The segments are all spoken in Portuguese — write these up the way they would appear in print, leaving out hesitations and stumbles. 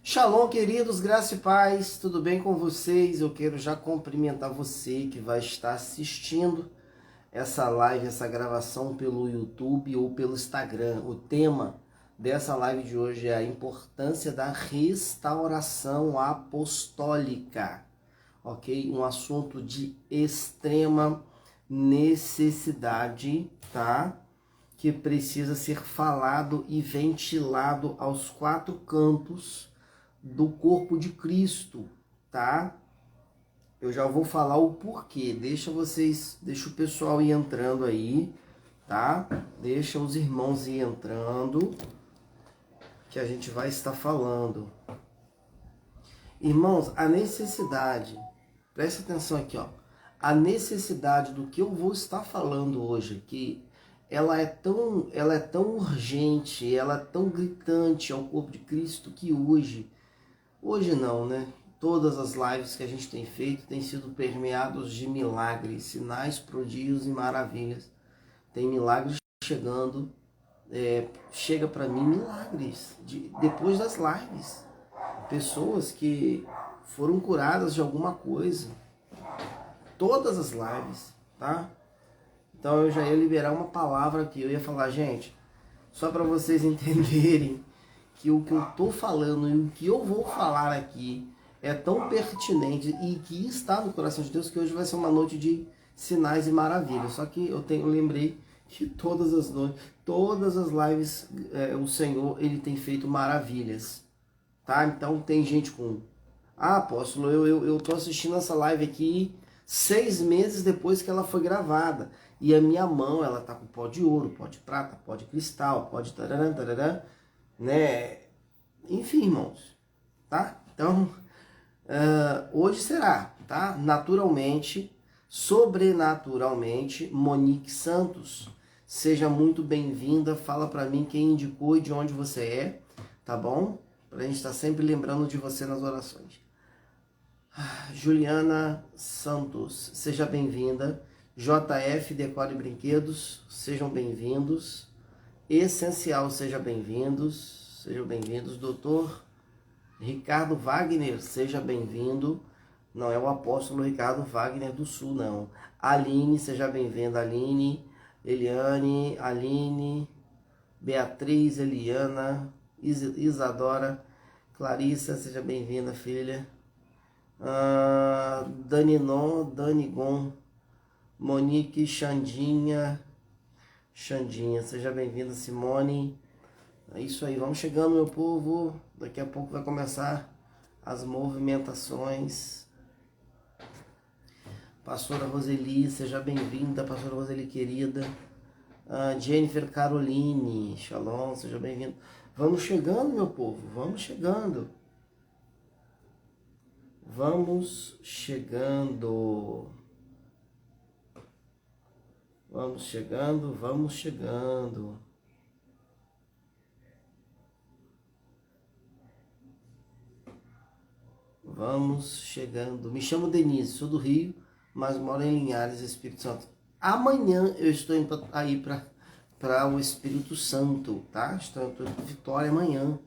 Shalom, queridos, graça e paz, tudo bem com vocês? Eu quero já cumprimentar você que vai estar assistindo essa live, essa gravação pelo YouTube ou pelo Instagram. O tema dessa live de hoje é a importância da restauração apostólica, ok? Um assunto de extrema necessidade, tá? Que precisa ser falado e ventilado aos quatro cantos do corpo de Cristo, tá? Eu já vou falar o porquê. Deixa o pessoal ir entrando aí, tá? Deixa os irmãos ir entrando, que a gente vai estar falando. Irmãos, a necessidade, presta atenção aqui, ó. A necessidade do que eu vou estar falando hoje aqui, ela é tão urgente, ela é tão gritante ao corpo de Cristo que hoje não, né? Todas as lives que a gente tem feito têm sido permeados de milagres, sinais, prodígios e maravilhas. Tem milagres chegando, chega para mim milagres depois das lives. Pessoas que foram curadas de alguma coisa. Todas as lives, tá? Então eu já ia liberar uma palavra aqui. Eu ia falar, gente, só para vocês entenderem que o que eu estou falando e o que eu vou falar aqui é tão pertinente e que está no coração de Deus que hoje vai ser uma noite de sinais e maravilhas. Só que eu lembrei que todas as noites, todas as lives, o Senhor ele tem feito maravilhas, tá? Então tem gente com, apóstolo, eu tô assistindo essa live aqui 6 meses depois que ela foi gravada. E a minha mão, ela tá com pó de ouro, pó de prata, pó de cristal, pó de tararã, tararã, né? Enfim, irmãos, tá? Então, hoje será, tá? Naturalmente, sobrenaturalmente, Monique Santos. Seja muito bem-vinda. Fala pra mim quem indicou e de onde você é, tá bom? Pra gente estar sempre lembrando de você nas orações. Juliana Santos, seja bem-vinda. JF Decore Brinquedos, sejam bem-vindos. Essencial, sejam bem-vindos. Sejam bem-vindos. Doutor Ricardo Wagner, seja bem-vindo. Não é o apóstolo Ricardo Wagner do Sul, não. Aline, seja bem-vinda. Aline, Eliane, Aline, Beatriz, Eliana, Isadora, Clarissa, seja bem-vinda, filha. Daninon, Danigon, Monique, Xandinha, seja bem-vinda, Simone. É isso aí, vamos chegando, meu povo. Daqui a pouco vai começar as movimentações. Pastora Roseli, seja bem-vinda, pastora Roseli querida. Jennifer Caroline, shalom, seja bem-vindo. Vamos chegando, meu povo, vamos chegando. Vamos chegando. Vamos chegando, vamos chegando. Vamos chegando. Me chamo Denise, sou do Rio, mas moro em Linhares, Espírito Santo. Amanhã eu estou indo aí para o Espírito Santo, tá? Estou em Vitória amanhã.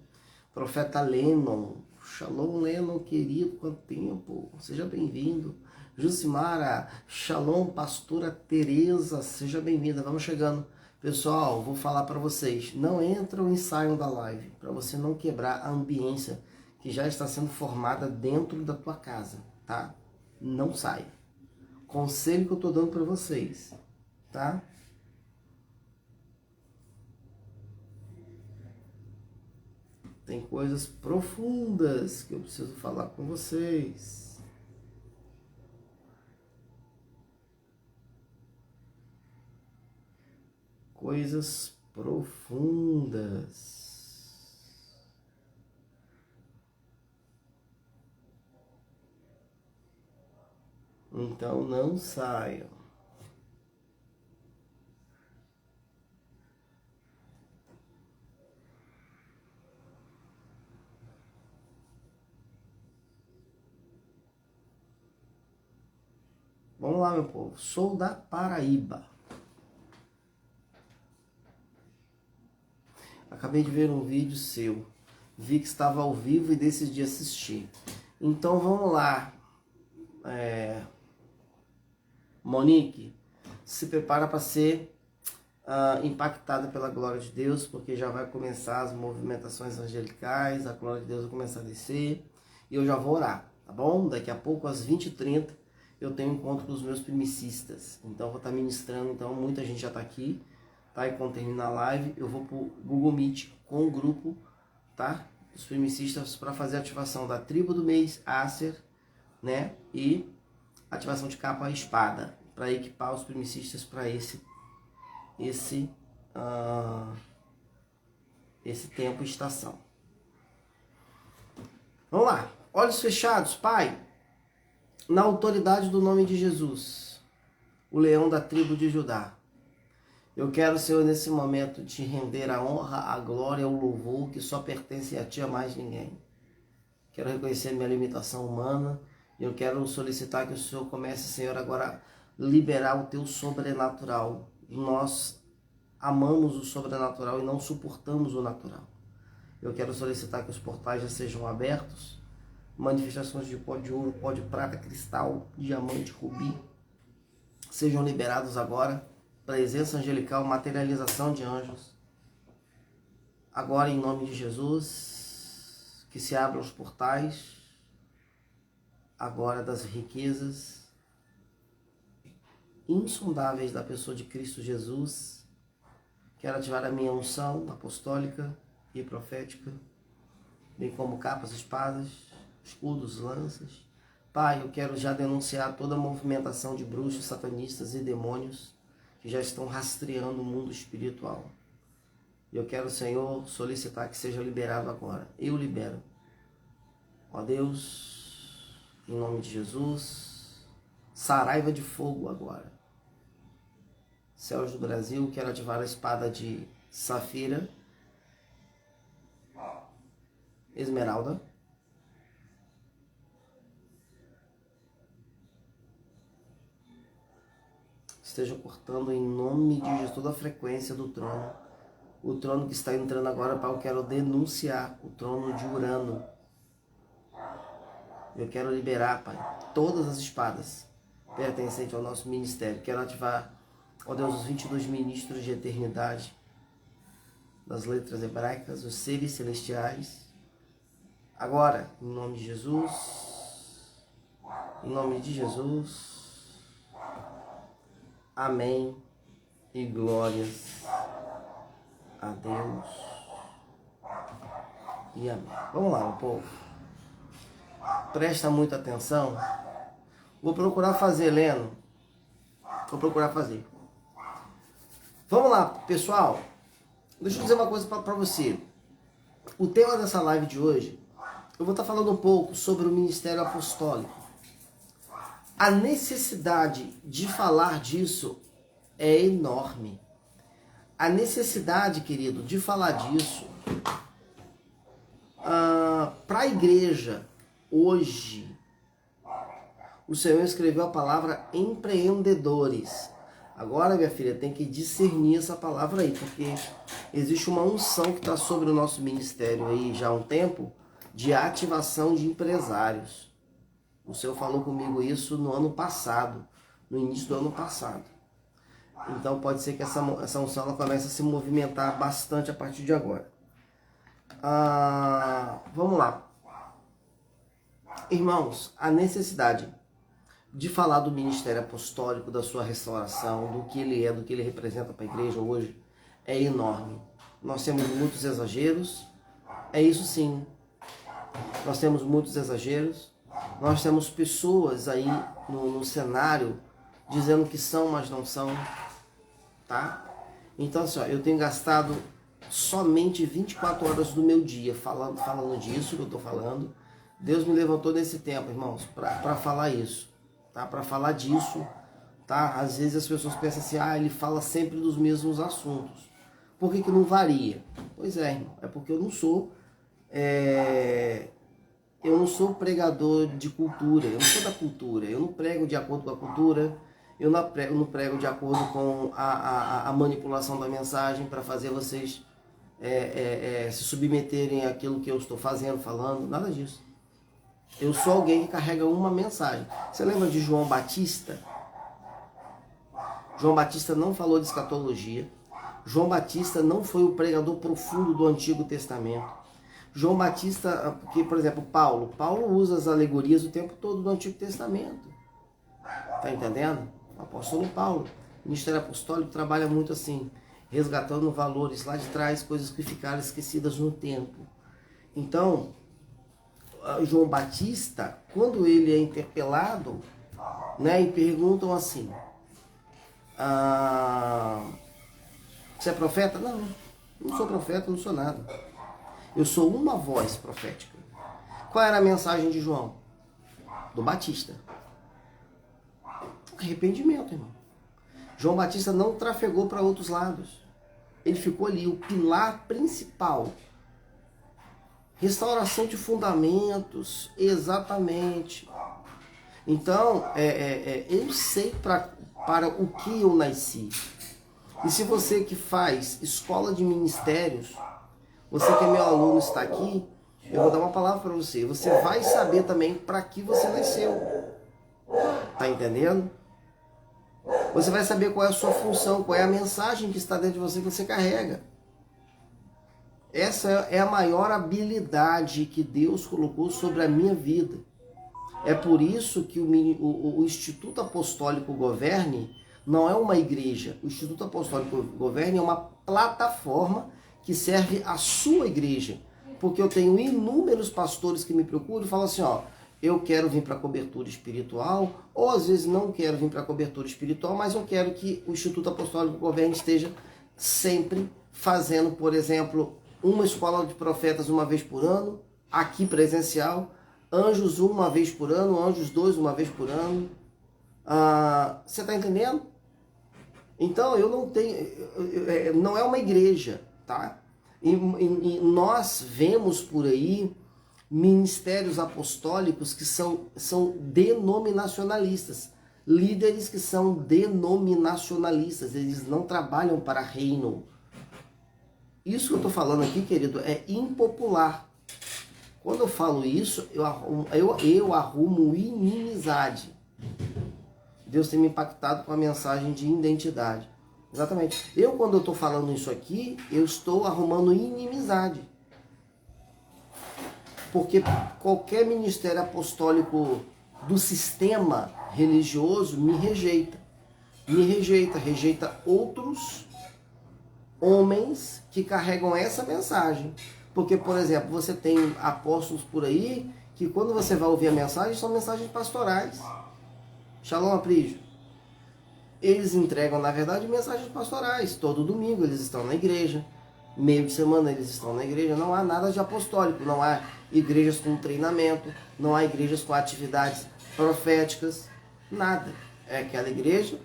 Profeta Lennon. Shalom, Lennon, querido, quanto tempo? Seja bem-vindo. Jucimara, shalom, pastora Tereza, seja bem-vinda. Vamos chegando. Pessoal, vou falar para vocês, não entram e saiam da live, para você não quebrar a ambiência que já está sendo formada dentro da tua casa, tá? Não saia. Conselho que eu tô dando para vocês, tá? Tem coisas profundas que eu preciso falar com vocês. Coisas profundas. Então não saiam. Vamos lá, meu povo. Sou da Paraíba. Acabei de ver um vídeo seu. vi que estava ao vivo e decidi assistir. Então vamos lá. Monique, se prepara para ser impactada pela glória de Deus, porque já vai começar as movimentações angelicais, a glória de Deus vai começar a descer, e eu já vou orar, tá bom? Daqui a pouco, às 20h30, eu tenho um encontro com os meus primicistas, então eu vou estar ministrando, então muita gente já está aqui, tá? E quando terminar a live, eu vou para o Google Meet com o grupo, tá? Dos primicistas para fazer a ativação da tribo do mês, Acer, né? E ativação de capa espada, para equipar os primicistas para esse tempo e estação. Vamos lá. Olhos fechados, Pai, na autoridade do nome de Jesus, o leão da tribo de Judá. Eu quero, Senhor, nesse momento, te render a honra, a glória, o louvor que só pertence a Ti, a mais ninguém. Quero reconhecer minha limitação humana e eu quero solicitar que o Senhor comece, Senhor, agora a liberar o Teu sobrenatural. Nós amamos o sobrenatural e não suportamos o natural. Eu quero solicitar que os portais já sejam abertos, manifestações de pó de ouro, pó de prata, cristal, diamante, rubi, sejam liberados agora, presença angelical, materialização de anjos. Agora, em nome de Jesus, que se abram os portais, agora das riquezas insondáveis da pessoa de Cristo Jesus. Quero ativar a minha unção apostólica e profética, bem como capas, espadas, escudos, lanças. Pai, eu quero já denunciar toda a movimentação de bruxos, satanistas e demônios que já estão rastreando o mundo espiritual. Eu quero, Senhor, solicitar que seja liberado agora. Eu libero. Ó Deus, em nome de Jesus, saraiva de fogo agora. Céus do Brasil, quero ativar a espada de safira, esmeralda, esteja cortando em nome de Jesus toda a frequência do trono. O trono que está entrando agora, Pai, eu quero denunciar o trono de Urano. Eu quero liberar, Pai, todas as espadas pertencentes ao nosso ministério. Quero ativar, ó Deus, os 22 ministros de eternidade, das letras hebraicas, os seres celestiais. Agora, em nome de Jesus, em nome de Jesus, amém e glórias a Deus e amém. Vamos lá, meu povo. Presta muita atenção. Vou procurar fazer, Leno. Vou procurar fazer. Vamos lá, pessoal. Deixa eu dizer uma coisa para você. O tema dessa live de hoje, eu vou estar falando um pouco sobre o ministério apostólico. A necessidade de falar disso é enorme. A necessidade, querido, de falar disso para a igreja hoje. O Senhor escreveu a palavra empreendedores. Agora, minha filha, tem que discernir essa palavra aí, porque existe uma unção que está sobre o nosso ministério aí já há um tempo, de ativação de empresários. O Senhor falou comigo isso no ano passado, no início do ano passado. Então pode ser que essa unção ela comece a se movimentar bastante a partir de agora. Vamos lá. Irmãos, a necessidade de falar do ministério apostólico, da sua restauração, do que ele é, do que ele representa para a igreja hoje, é enorme. Nós temos muitos exageros, é isso sim. Nós temos muitos exageros, nós temos pessoas aí no cenário dizendo que são, mas não são, tá? Então, assim, ó, eu tenho gastado somente 24 horas do meu dia falando disso que eu estou falando. Deus me levantou nesse tempo, irmãos, para falar isso, tá? Para falar disso, tá? Às vezes as pessoas pensam assim, ele fala sempre dos mesmos assuntos. Por que não varia? Pois é, irmão, é porque eu não sou pregador de cultura, eu não sou da cultura, eu não prego de acordo com a cultura, eu não prego de acordo com a manipulação da mensagem para fazer vocês se submeterem àquilo que eu estou fazendo, falando, nada disso. Eu sou alguém que carrega uma mensagem. Você lembra de João Batista? João Batista não falou de escatologia. João Batista não foi o pregador profundo do Antigo Testamento. João Batista, porque, por exemplo, Paulo usa as alegorias o tempo todo do Antigo Testamento. Tá entendendo? O apóstolo Paulo, o ministério apostólico, trabalha muito assim, resgatando valores lá de trás, coisas que ficaram esquecidas no tempo. Então, João Batista, quando ele é interpelado, né, e perguntam assim, você é profeta? Não, não sou profeta, não sou nada. Eu sou uma voz profética. Qual era a mensagem de João? Do Batista. Arrependimento, irmão. João Batista não trafegou para outros lados. Ele ficou ali, o pilar principal. Restauração de fundamentos, exatamente. Então, eu sei para o que eu nasci. E se você que faz escola de ministérios, você que é meu aluno está aqui, eu vou dar uma palavra para você. Você vai saber também para que você nasceu. Tá entendendo? Você vai saber qual é a sua função, qual é a mensagem que está dentro de você que você carrega. Essa é a maior habilidade que Deus colocou sobre a minha vida. É por isso que o Instituto Apostólico Governe não é uma igreja. O Instituto Apostólico Governe é uma plataforma que serve à sua igreja. Porque eu tenho inúmeros pastores que me procuram e falam assim, ó, eu quero vir para a cobertura espiritual, ou às vezes não quero vir para a cobertura espiritual, mas eu quero que o Instituto Apostólico Governe esteja sempre fazendo, por exemplo, uma escola de profetas uma vez por ano, aqui presencial, Anjos 1 uma vez por ano, Anjos 2 uma vez por ano. Você está entendendo? Então eu não tenho, não é uma igreja, tá? E nós vemos por aí ministérios apostólicos que são denominacionalistas, líderes que são denominacionalistas, eles não trabalham para reino. Isso que eu estou falando aqui, querido, é impopular. Quando eu falo isso, eu arrumo inimizade. Deus tem me impactado com a mensagem de identidade. Exatamente. Quando eu estou falando isso aqui, eu estou arrumando inimizade. Porque qualquer ministério apostólico do sistema religioso me rejeita. Rejeita outros homens que carregam essa mensagem. Porque, por exemplo, você tem apóstolos por aí que quando você vai ouvir a mensagem, são mensagens pastorais. Shalom, Aprígio. Eles entregam, na verdade, mensagens pastorais. Todo domingo eles estão na igreja. Meio de semana eles estão na igreja. Não há nada de apostólico. Não há igrejas com treinamento. Não há igrejas com atividades proféticas. Nada. É aquela igreja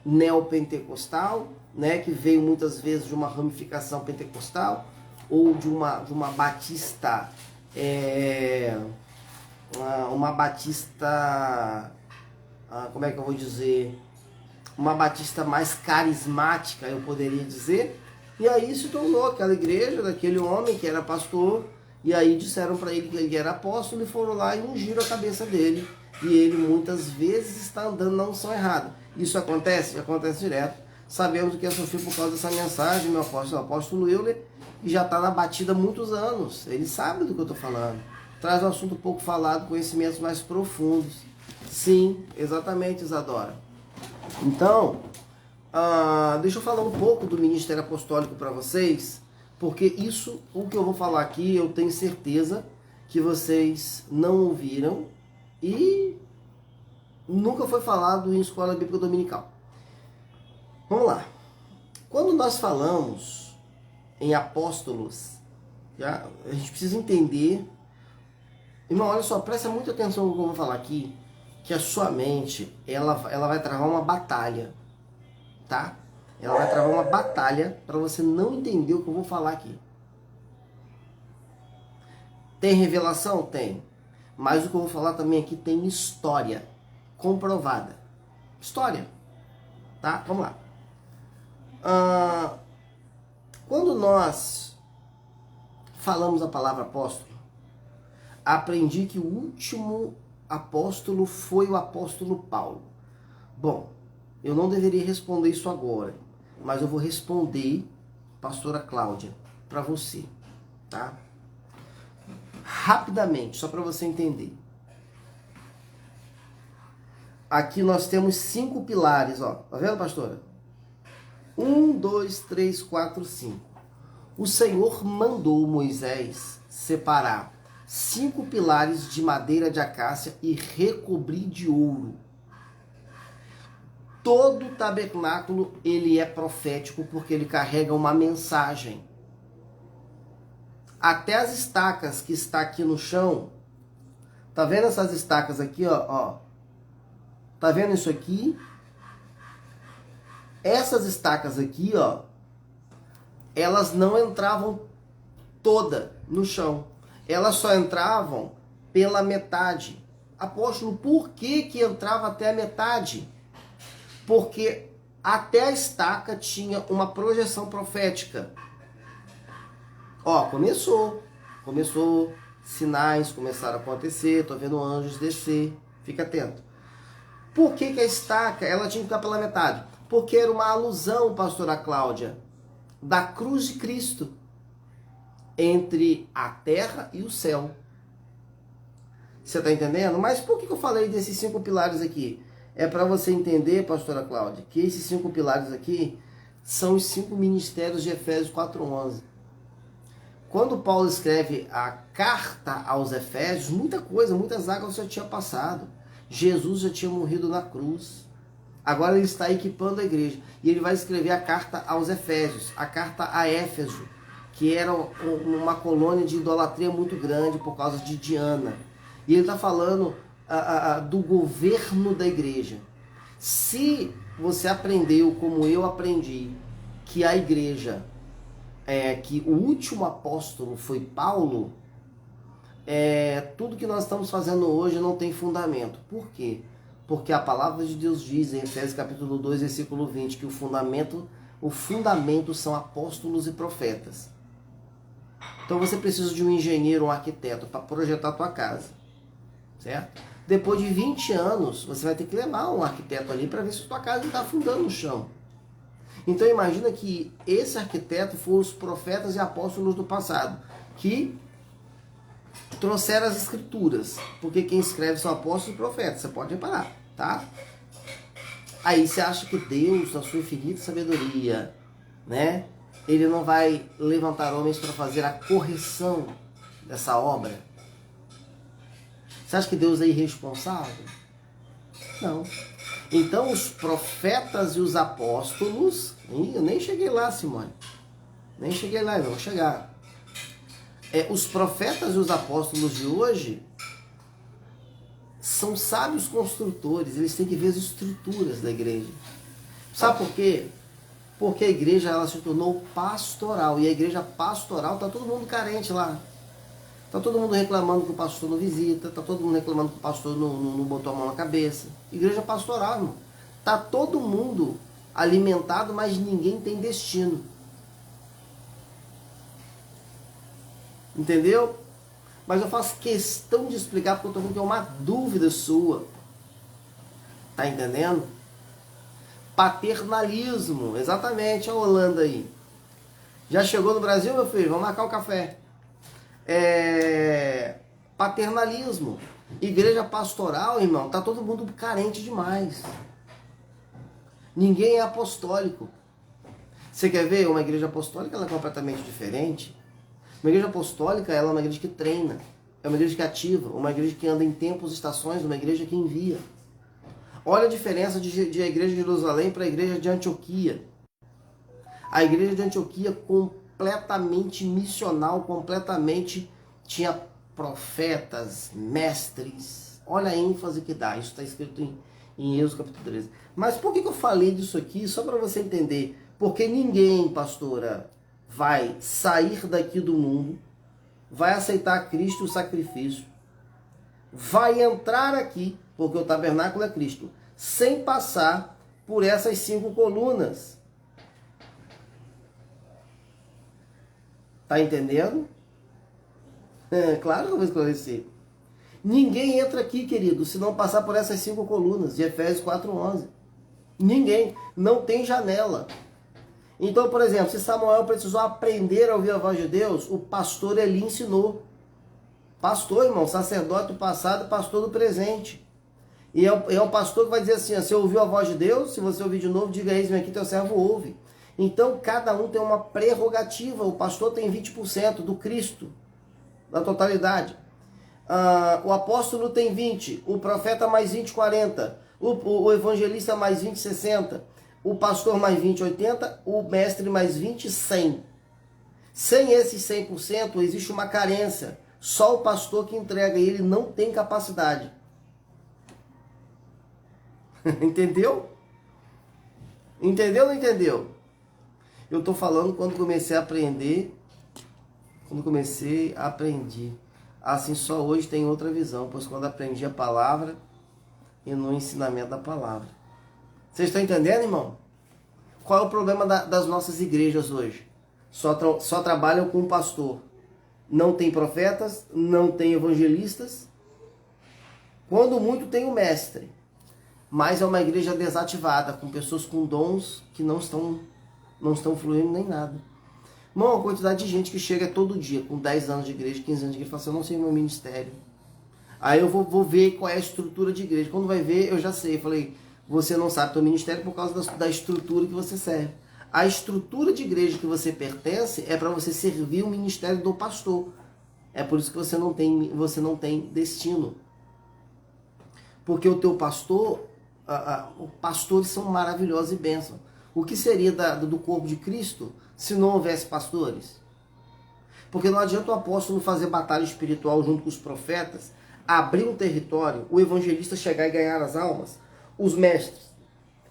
neopentecostal, né, que veio muitas vezes de uma ramificação pentecostal ou de uma batista, como é que eu vou dizer, uma batista mais carismática, eu poderia dizer, e aí se tornou aquela igreja daquele homem que era pastor, e aí disseram para ele que ele era apóstolo e foram lá e ungiram a cabeça dele, e ele muitas vezes está andando na unção errada. Isso acontece? Acontece direto. Sabemos o que eu sofri por causa dessa mensagem, meu apóstolo, o apóstolo Euler, que já está na batida há muitos anos. Ele sabe do que eu estou falando. Traz um assunto pouco falado, conhecimentos mais profundos. Sim, exatamente, Isadora. Então, deixa eu falar um pouco do Ministério Apostólico para vocês, porque isso, o que eu vou falar aqui, eu tenho certeza que vocês não ouviram e nunca foi falado em escola bíblica dominical. Vamos lá. Quando nós falamos em apóstolos, a gente precisa entender. Irmão, olha só, presta muita atenção no que eu vou falar aqui, que a sua mente, ela vai travar uma batalha, tá? Ela vai travar uma batalha para você não entender o que eu vou falar aqui. Tem revelação? Tem. Mas o que eu vou falar também aqui tem história comprovada. História. Tá? Vamos lá. Quando nós falamos a palavra apóstolo? Aprendi que o último apóstolo foi o apóstolo Paulo. Bom, eu não deveria responder isso agora, mas eu vou responder, pastora Cláudia, para você, tá? Rapidamente, só para você entender. Aqui nós temos 5 pilares, ó. Tá vendo, pastora? 1, 2, 3, 4, 5. O Senhor mandou Moisés separar 5 pilares de madeira de acácia e recobrir de ouro. Todo tabernáculo, ele é profético porque ele carrega uma mensagem. Até as estacas que está aqui no chão, tá vendo essas estacas aqui, ó? Tá vendo isso aqui? Essas estacas aqui, ó, elas não entravam toda no chão. Elas só entravam pela metade. Apóstolo, por que que entrava até a metade? Porque até a estaca tinha uma projeção profética. Ó, começou, sinais começaram a acontecer, tô vendo anjos descer, fica atento. Por que que a estaca, ela tinha que ficar pela metade? Porque era uma alusão, pastora Cláudia, da cruz de Cristo entre a terra e o céu. Você está entendendo? Mas por que eu falei desses 5 pilares aqui? É para você entender, pastora Cláudia, que esses 5 pilares aqui são os 5 ministérios de Efésios 4:11. Quando Paulo escreve a carta aos Efésios, muitas águas já tinham passado. Jesus já tinha morrido na cruz. Agora ele está equipando a igreja. E ele vai escrever a carta aos Efésios, a carta a Éfeso, que era uma colônia de idolatria muito grande por causa de Diana. E ele está falando do governo da igreja. Se você aprendeu, como eu aprendi, que a igreja, que o último apóstolo foi Paulo, tudo que nós estamos fazendo hoje não tem fundamento. Por quê? Porque a palavra de Deus diz em Efésios capítulo 2, versículo 20, que o fundamento são apóstolos e profetas. Então você precisa de um engenheiro, um arquiteto para projetar a tua casa, certo? Depois de 20 anos, você vai ter que levar um arquiteto ali para ver se a tua casa está afundando no chão. Então imagina que esse arquiteto foram os profetas e apóstolos do passado, que trouxeram as escrituras, porque quem escreve são apóstolos e profetas, você pode reparar, tá? Aí você acha que Deus, na sua infinita sabedoria, né, ele não vai levantar homens para fazer a correção dessa obra? Você acha que Deus é irresponsável? Não. Então os profetas e os apóstolos, eu nem cheguei lá, Simone, nem cheguei lá, eu vou chegar. Os profetas e os apóstolos de hoje são sábios construtores, eles têm que ver as estruturas da igreja. Sabe por quê? Porque a igreja ela se tornou pastoral, e a igreja pastoral está todo mundo carente lá. Está todo mundo reclamando que o pastor não visita, está todo mundo reclamando que o pastor não botou a mão na cabeça. Igreja pastoral, irmão. Está todo mundo alimentado, mas ninguém tem destino. Entendeu? Mas eu faço questão de explicar porque eu estou vendo que é uma dúvida sua. Tá entendendo? Paternalismo, exatamente, a Holanda aí. Já chegou no Brasil, meu filho? Vamos marcar o café. Paternalismo. Igreja pastoral, irmão, tá todo mundo carente demais. Ninguém é apostólico. Você quer ver? Uma igreja apostólica ela é completamente diferente. Uma igreja apostólica ela é uma igreja que treina, é uma igreja que ativa, uma igreja que anda em tempos e estações, uma igreja que envia. Olha a diferença de a igreja de Jerusalém para a igreja de Antioquia. A igreja de Antioquia completamente missional, completamente tinha profetas, mestres. Olha a ênfase que dá, isso está escrito em Êxodo capítulo 13. Mas por que eu falei disso aqui? Só para você entender. Porque ninguém, pastora, vai sair daqui do mundo, vai aceitar Cristo o sacrifício, vai entrar aqui, porque o tabernáculo é Cristo, sem passar por essas 5 colunas. Tá entendendo? É, claro que eu vou esclarecer. Ninguém entra aqui, querido, se não passar por essas 5 colunas de Efésios 4:11. Ninguém. Não tem janela. Então, por exemplo, se Samuel precisou aprender a ouvir a voz de Deus, o pastor ele ensinou. Pastor, irmão, sacerdote do passado, pastor do presente. E é o pastor que vai dizer assim, ó, você ouviu a voz de Deus? Se você ouvir de novo, diga eis-me aqui, teu servo ouve. Então, cada um tem uma prerrogativa. O pastor tem 20% do Cristo, da totalidade. O apóstolo tem 20, o profeta mais 20, 40, o evangelista mais 20, 60, o pastor mais 20, 80, o mestre mais 20, 100. Sem esses 100%, existe uma carência. Só o pastor que entrega, e ele não tem capacidade. Entendeu? Entendeu ou não entendeu? Eu estou falando quando comecei a aprender, aprendi. Assim, só hoje tem outra visão, pois quando aprendi a palavra e no ensinamento da palavra. Vocês estão entendendo, irmão? Qual é o problema das nossas igrejas hoje? Só trabalham com pastor. Não tem profetas, não tem evangelistas. Quando muito tem o mestre. Mas é uma igreja desativada, com pessoas com dons que não estão fluindo nem nada. Irmão, a quantidade de gente que chega todo dia, com 10 anos de igreja, 15 anos de igreja, fala assim, eu não sei o meu ministério. Aí eu vou ver qual é a estrutura de igreja. Quando vai ver, eu já sei. Eu falei, você não sabe o seu ministério por causa da estrutura que você serve. A estrutura de igreja que você pertence é para você servir o ministério do pastor. É por isso que você não tem destino. Porque o teu pastor, os pastores são maravilhosos e bênçãos. O que seria do corpo de Cristo se não houvesse pastores? Porque não adianta o apóstolo fazer batalha espiritual junto com os profetas, abrir um território, o evangelista chegar e ganhar as almas, os mestres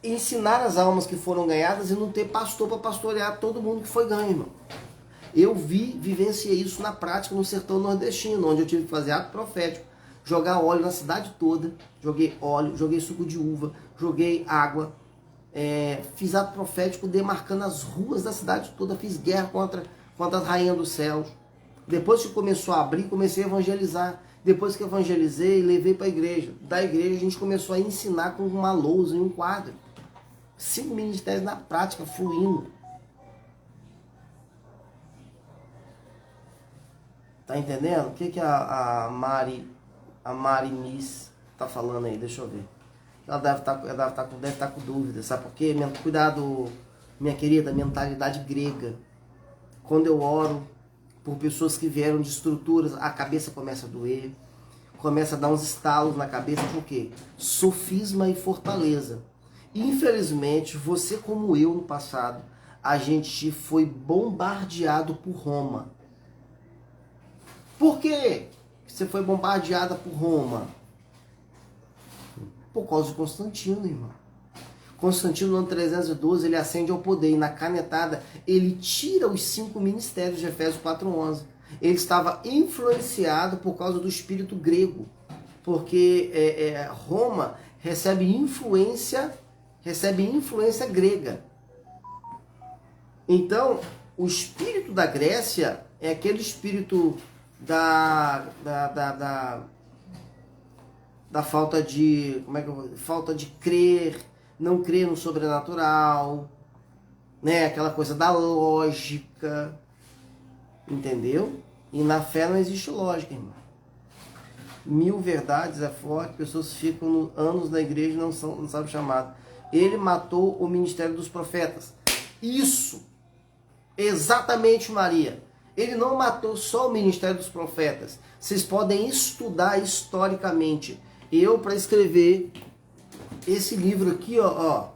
ensinar as almas que foram ganhadas e não ter pastor para pastorear todo mundo que foi ganho, irmão. Eu vivenciei isso na prática no sertão nordestino, onde eu tive que fazer ato profético, jogar óleo na cidade toda, joguei óleo, joguei suco de uva, joguei água, fiz ato profético demarcando as ruas da cidade toda, fiz guerra contra as rainhas dos céus. Depois que começou a abrir, comecei a evangelizar. Depois que evangelizei, levei para a igreja. Da igreja a gente começou a ensinar com uma lousa e um quadro. 5 ministérios na prática, fluindo. Tá entendendo? O que a Mari Miss tá falando aí? Deixa eu ver. Ela deve estar com dúvida. Sabe por quê? Cuidado, minha querida, mentalidade grega. Quando eu oro por pessoas que vieram de estruturas, a cabeça começa a doer, começa a dar uns estalos na cabeça, por quê? Sofisma e fortaleza. Infelizmente, você como eu no passado, a gente foi bombardeado por Roma. Por quê você foi bombardeada por Roma? Por causa de Constantino, irmão. Constantino, no ano 312, ele ascende ao poder e na canetada ele tira os 5 ministérios de Efésios 4:11. Ele estava influenciado por causa do espírito grego, porque Roma recebe influência grega. Então, o espírito da Grécia é aquele espírito da falta de, falta de crer, não crer no sobrenatural, né? Aquela coisa da lógica, entendeu? E na fé não existe lógica, irmão. 1000 verdades é forte, pessoas ficam anos na igreja e não sabem o chamado. Ele matou o ministério dos profetas. Isso, exatamente, Maria. Ele não matou só o ministério dos profetas. Vocês podem estudar historicamente. Eu, para escrever esse livro aqui, ó,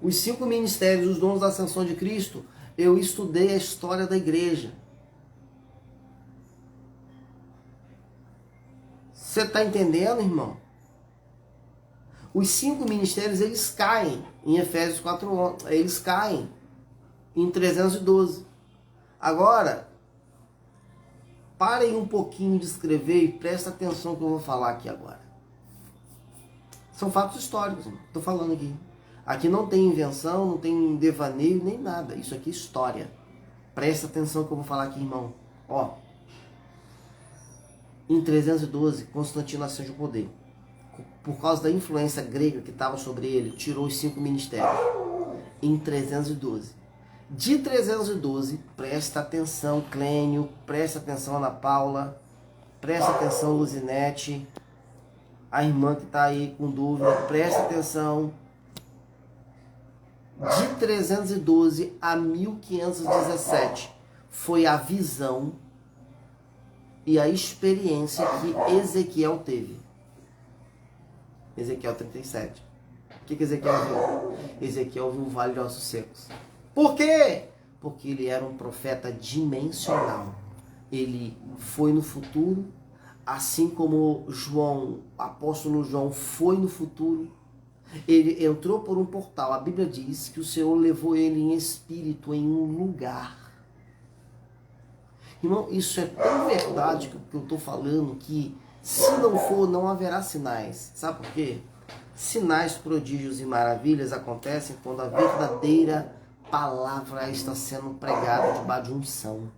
os 5 ministérios, os dons da ascensão de Cristo, eu estudei a história da igreja. Você está entendendo, irmão? Os 5 ministérios, eles caem em Efésios 4:11, eles caem em 312. Agora, parem um pouquinho de escrever e presta atenção no que eu vou falar aqui agora. São fatos históricos, estou falando aqui. Aqui não tem invenção, não tem devaneio, nem nada. Isso aqui é história. Presta atenção no que eu vou falar aqui, irmão. Ó, Em 312, Constantino ascende ao poder. Por causa da influência grega que estava sobre ele, tirou os 5 ministérios. Em 312. De 312, presta atenção, Clênio, presta atenção, Ana Paula, presta atenção, Luzinete, a irmã que está aí com dúvida, presta atenção. De 312 a 1517 foi a visão e a experiência que Ezequiel teve. Ezequiel 37. O que Ezequiel viu? Ezequiel viu o vale de ossos secos. Por quê? Porque ele era um profeta dimensional. Ele foi no futuro, assim como João, o apóstolo João foi no futuro. Ele entrou por um portal. A Bíblia diz que o Senhor levou ele em espírito em um lugar. Irmão, isso é tão verdade que eu estou falando que se não for, não haverá sinais. Sabe por quê? Sinais, prodígios e maravilhas acontecem quando a verdadeira palavra está sendo pregada debaixo de unção.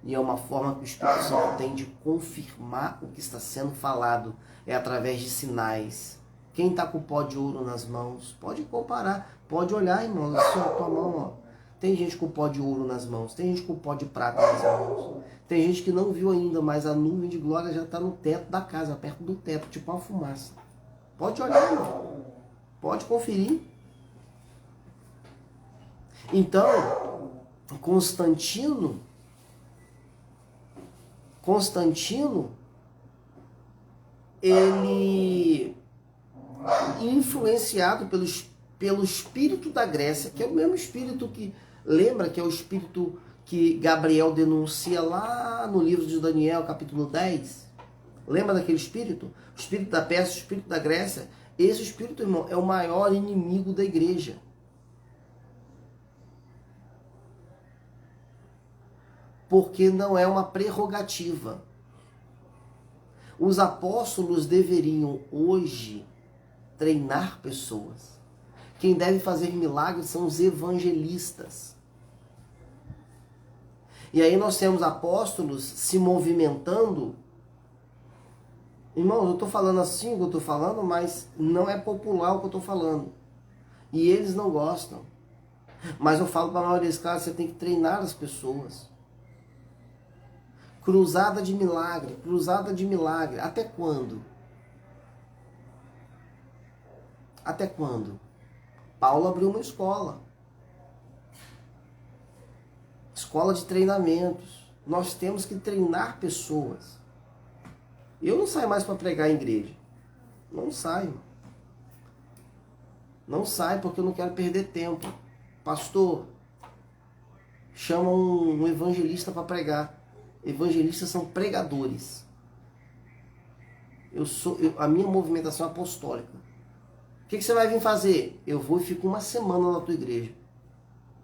E é uma forma que o Espírito Santo tem de confirmar o que está sendo falado. É através de sinais. Quem está com o pó de ouro nas mãos, pode comparar, pode olhar, irmão, assim, a tua mão, ó. Tem gente com o pó de ouro nas mãos, tem gente com o pó de prata nas mãos. Tem gente que não viu ainda, mas a nuvem de glória já está no teto da casa, perto do teto, tipo uma fumaça. Pode olhar, irmão. Pode conferir. Então, Constantino, ele, influenciado pelo espírito da Grécia, que é o mesmo espírito que, lembra que é o espírito que Gabriel denuncia lá no livro de Daniel, capítulo 10? Lembra daquele espírito? O espírito da Pérsia, o espírito da Grécia. Esse espírito, irmão, é o maior inimigo da igreja. Porque não é uma prerrogativa. Os apóstolos deveriam hoje treinar pessoas. Quem deve fazer milagres são os evangelistas. E aí nós temos apóstolos se movimentando. Irmão, eu estou falando assim o que eu estou falando, mas não é popular o que eu estou falando. E eles não gostam. Mas eu falo para a maioria dos caras, você tem que treinar as pessoas. Cruzada de milagre, cruzada de milagre. Até quando? Até quando? Paulo abriu uma escola. Escola de treinamentos. Nós temos que treinar pessoas. Eu não saio mais para pregar em igreja. Não saio. Não saio porque eu não quero perder tempo. Pastor, chama um evangelista para pregar. Evangelistas são pregadores. A minha movimentação é apostólica. O que você vai vir fazer? Eu vou e fico uma semana na tua igreja.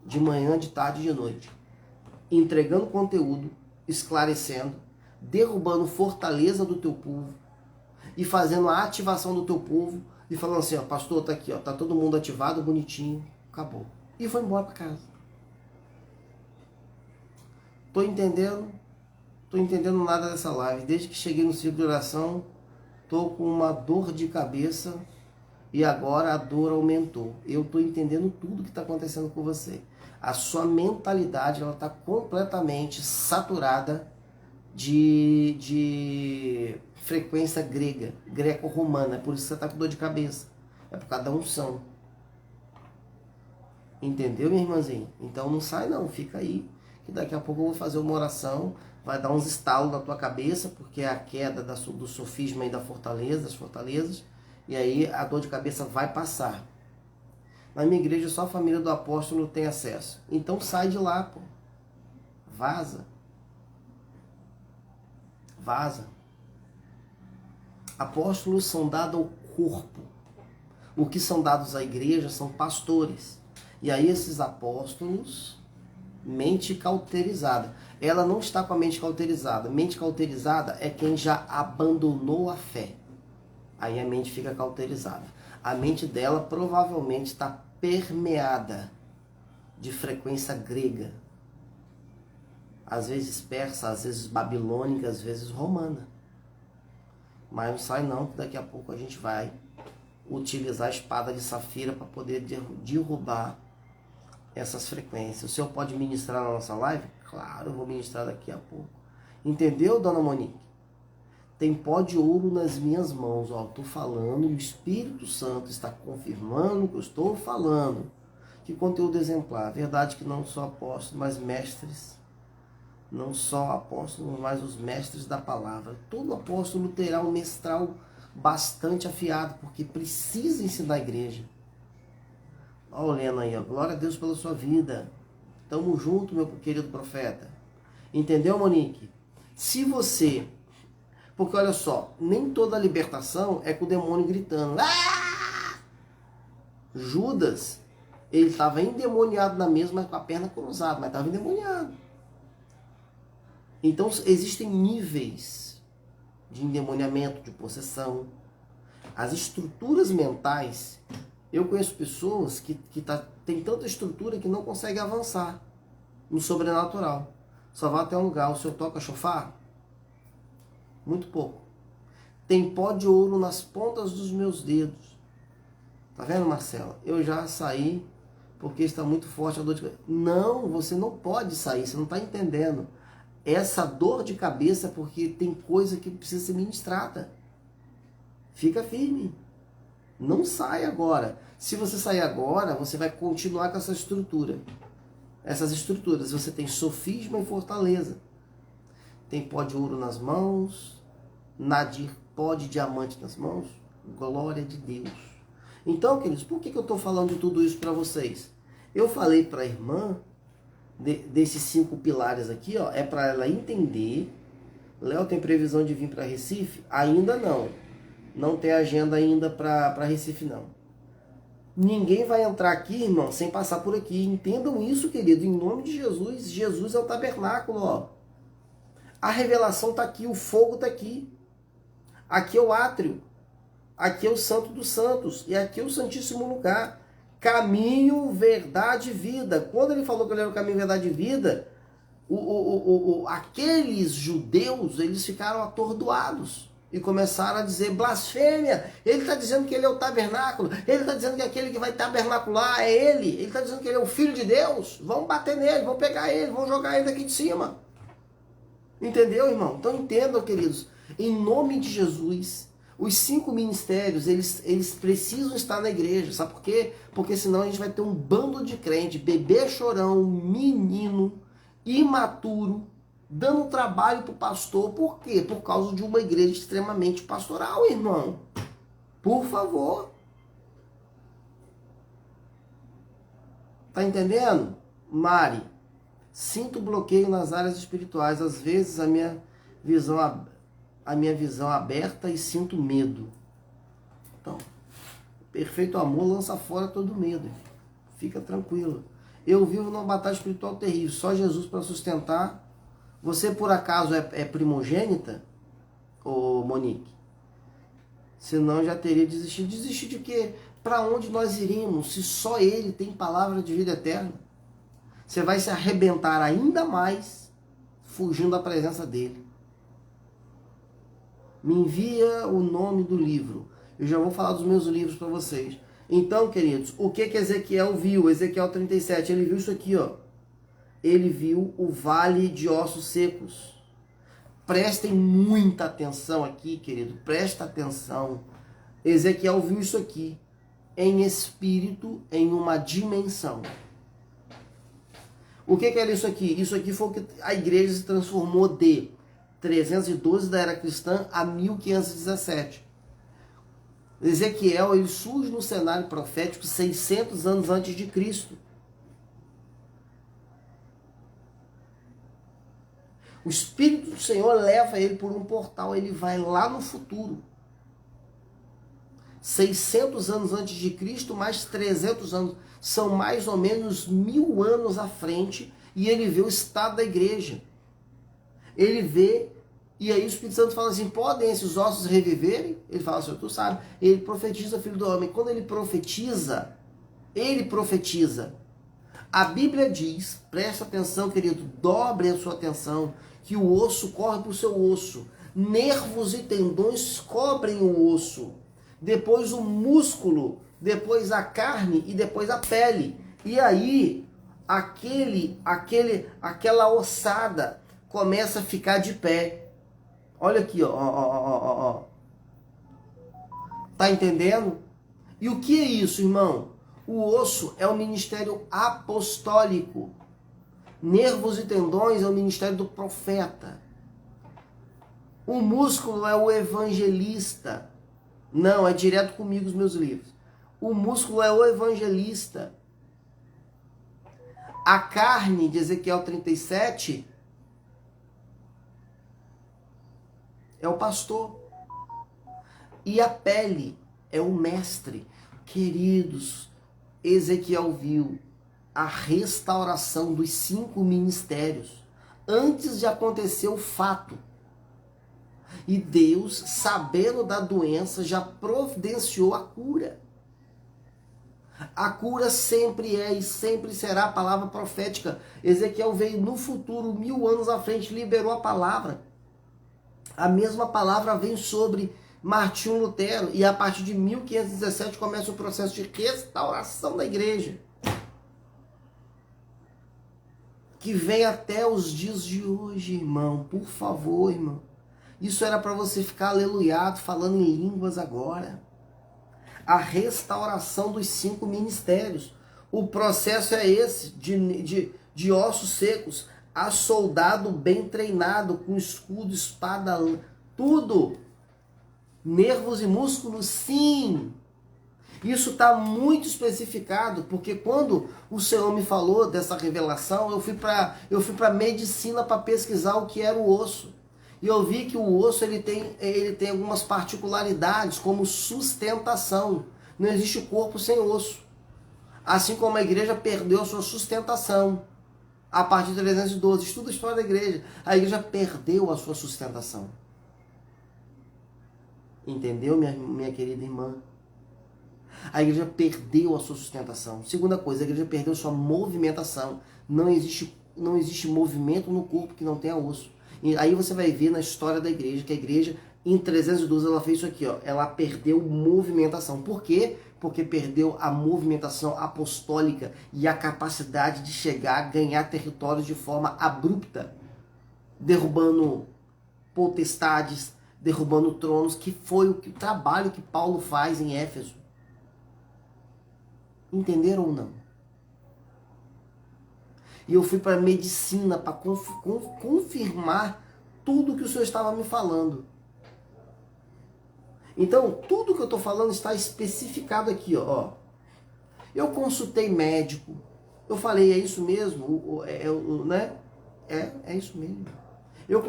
De manhã, de tarde e de noite. Entregando conteúdo, esclarecendo, derrubando fortaleza do teu povo e fazendo a ativação do teu povo e falando assim, ó, pastor, tá aqui, ó, tá todo mundo ativado, bonitinho, acabou. E vou embora para casa. Tô entendendo nada dessa live. Desde que cheguei no ciclo de oração, tô com uma dor de cabeça e agora a dor aumentou. Eu tô entendendo tudo que está acontecendo com você. A sua mentalidade, ela tá completamente saturada de frequência grega, greco-romana. É por isso que você está com dor de cabeça. É por causa da unção. Entendeu, minha irmãzinha? Então não sai não, fica aí. Que daqui a pouco eu vou fazer uma oração. Vai dar uns estalos na tua cabeça, porque é a queda do sofisma e da fortaleza, das fortalezas. E aí a dor de cabeça vai passar. Na minha igreja só a família do apóstolo tem acesso. Então sai de lá, pô. Vaza. Vaza. Apóstolos são dados ao corpo. O que são dados à igreja são pastores. E aí esses apóstolos, mente cauterizada. Ela não está com a mente cauterizada. Mente cauterizada é quem já abandonou a fé. Aí a mente fica cauterizada. A mente dela provavelmente está permeada de frequência grega. Às vezes persa, às vezes babilônica, às vezes romana. Mas não sai não, que daqui a pouco a gente vai utilizar a espada de safira para poder derrubar essas frequências. O senhor pode ministrar na nossa live? Claro, eu vou ministrar daqui a pouco. Entendeu, dona Monique? Tem pó de ouro nas minhas mãos. Ó, estou falando, o Espírito Santo está confirmando o que eu estou falando. Que conteúdo exemplar. Verdade que não só apóstolos, mas mestres. Não só apóstolos, mas os mestres da palavra. Todo apóstolo terá um mestral bastante afiado, porque precisa ensinar a igreja. Olha o Leno aí, ó. Glória a Deus pela sua vida. Tamo junto, meu querido profeta. Entendeu, Monique? Se você... Porque olha só, nem toda libertação é com o demônio gritando. Ah! Judas, ele estava endemoniado na mesa, mas com a perna cruzada, mas estava endemoniado. Então existem níveis de endemoniamento, de possessão. As estruturas mentais, eu conheço pessoas que tem tanta estrutura que não conseguem avançar no sobrenatural. Só vai até um lugar. O senhor toca chofar? Muito pouco. Tem pó de ouro nas pontas dos meus dedos. Tá vendo, Marcela? Eu já saí porque está muito forte a dor de cabeça. Não, você não pode sair, você não está entendendo. Essa dor de cabeça é porque tem coisa que precisa ser ministrada. Fica firme. Não sai agora. Se você sair agora, você vai continuar com essa estrutura. Essas estruturas. Você tem sofisma e fortaleza. Tem pó de ouro nas mãos. Nadir, pó de diamante nas mãos. Glória de Deus. Então, queridos, por que eu estou falando de tudo isso para vocês? Eu falei para a irmã desses 5 pilares aqui, ó, é para ela entender. Léo, tem previsão de vir para Recife? Ainda não. Não tem agenda ainda para Recife, não. Ninguém vai entrar aqui, irmão, sem passar por aqui. Entendam isso, querido, em nome de Jesus. Jesus é o tabernáculo, ó. A revelação está aqui, o fogo está aqui. Aqui é o átrio. Aqui é o Santo dos Santos. E aqui é o Santíssimo Lugar. Caminho, verdade e vida. Quando ele falou que ele era o caminho, verdade e vida, aqueles judeus, eles ficaram atordoados. E começaram a dizer blasfêmia. Ele está dizendo que ele é o tabernáculo. Ele está dizendo que aquele que vai tabernacular é ele. Ele está dizendo que ele é o Filho de Deus. Vão bater nele, vão pegar ele, vão jogar ele daqui de cima. Entendeu, irmão? Então entendam, queridos. Em nome de Jesus, os 5 ministérios, eles precisam estar na igreja. Sabe por quê? Porque senão a gente vai ter um bando de crente, bebê chorão, menino, imaturo, dando trabalho para o pastor. Por quê? Por causa de uma igreja extremamente pastoral, irmão. Por favor. Tá entendendo? Mari, sinto bloqueio nas áreas espirituais. Às vezes a minha visão aberta e sinto medo. Então, perfeito amor lança fora todo medo. Fica tranquilo. Eu vivo numa batalha espiritual terrível. Só Jesus para sustentar. Você, por acaso, é primogênita, ô Monique? Senão já teria desistido. Desistir de quê? Para onde nós iríamos se só Ele tem palavra de vida eterna? Você vai se arrebentar ainda mais fugindo da presença dEle. Me envia o nome do livro. Eu já vou falar dos meus livros para vocês. Então, queridos, o que Ezequiel viu? Ezequiel 37, ele viu isso aqui, ó. Ele viu o vale de ossos secos. Prestem muita atenção aqui, querido. Presta atenção. Ezequiel viu isso aqui. Em espírito, em uma dimensão. O que era isso aqui? Isso aqui foi o que a igreja se transformou de 312 da era cristã a 1517. Ezequiel, ele surge no cenário profético 600 anos antes de Cristo. O Espírito do Senhor leva ele por um portal, ele vai lá no futuro. 600 anos antes de Cristo, mais 300 anos. São mais ou menos 1000 anos à frente, e ele vê o estado da igreja. Ele vê, e aí o Espírito Santo fala assim, podem esses ossos reviverem? Ele fala assim, tu sabe. Ele profetiza, filho do homem. Quando ele profetiza. A Bíblia diz, presta atenção, querido, dobre a sua atenção, que o osso corre para o seu osso. nervos e tendões cobrem o osso, depois o músculo, depois a carne e depois a pele. E aí, aquela ossada começa a ficar de pé. Olha aqui, ó. Tá entendendo? E o que é isso, irmão? O osso é o ministério apostólico. Nervos e tendões é o ministério do profeta. O músculo é o evangelista. Não, é direto comigo os meus livros. O músculo é o evangelista. A carne de Ezequiel 37 é o pastor. E a pele é o mestre. Queridos, Ezequiel viu a restauração dos 5 ministérios antes de acontecer o fato. E Deus, sabendo da doença, já providenciou a cura. A cura sempre é e sempre será a palavra profética. Ezequiel veio no futuro, 1000 anos à frente, liberou a palavra. A mesma palavra vem sobre Martinho Lutero, e a partir de 1517 começa o processo de restauração da igreja, que vem até os dias de hoje, irmão. Por favor, irmão. Isso era para você ficar aleluiado, falando em línguas agora. A restauração dos 5 ministérios. O processo é esse, de ossos secos a soldado bem treinado, com escudo, espada, tudo. Nervos e músculos, sim. Isso está muito especificado, porque quando o Senhor me falou dessa revelação, eu fui para medicina para pesquisar o que era o osso. E eu vi que o osso ele tem algumas particularidades, como sustentação. Não existe corpo sem osso. Assim como a igreja perdeu a sua sustentação. A partir de 312, estuda a história da igreja. A igreja perdeu a sua sustentação. Entendeu, minha querida irmã? A igreja perdeu a sua sustentação. Segunda coisa, a igreja perdeu sua movimentação. Não existe movimento no corpo que não tenha osso. E aí você vai ver na história da igreja, que a igreja, em 312, ela fez isso aqui, ó. Ela perdeu movimentação. Por quê? Porque perdeu a movimentação apostólica e a capacidade de chegar, ganhar territórios de forma abrupta, derrubando potestades, derrubando tronos, que foi o trabalho que Paulo faz em Éfeso. Entenderam ou não? E eu fui para a medicina para confirmar tudo que o Senhor estava me falando. Então, tudo que eu estou falando está especificado aqui, ó. Eu consultei médico. Eu falei, é isso mesmo? Né? É isso mesmo. Eu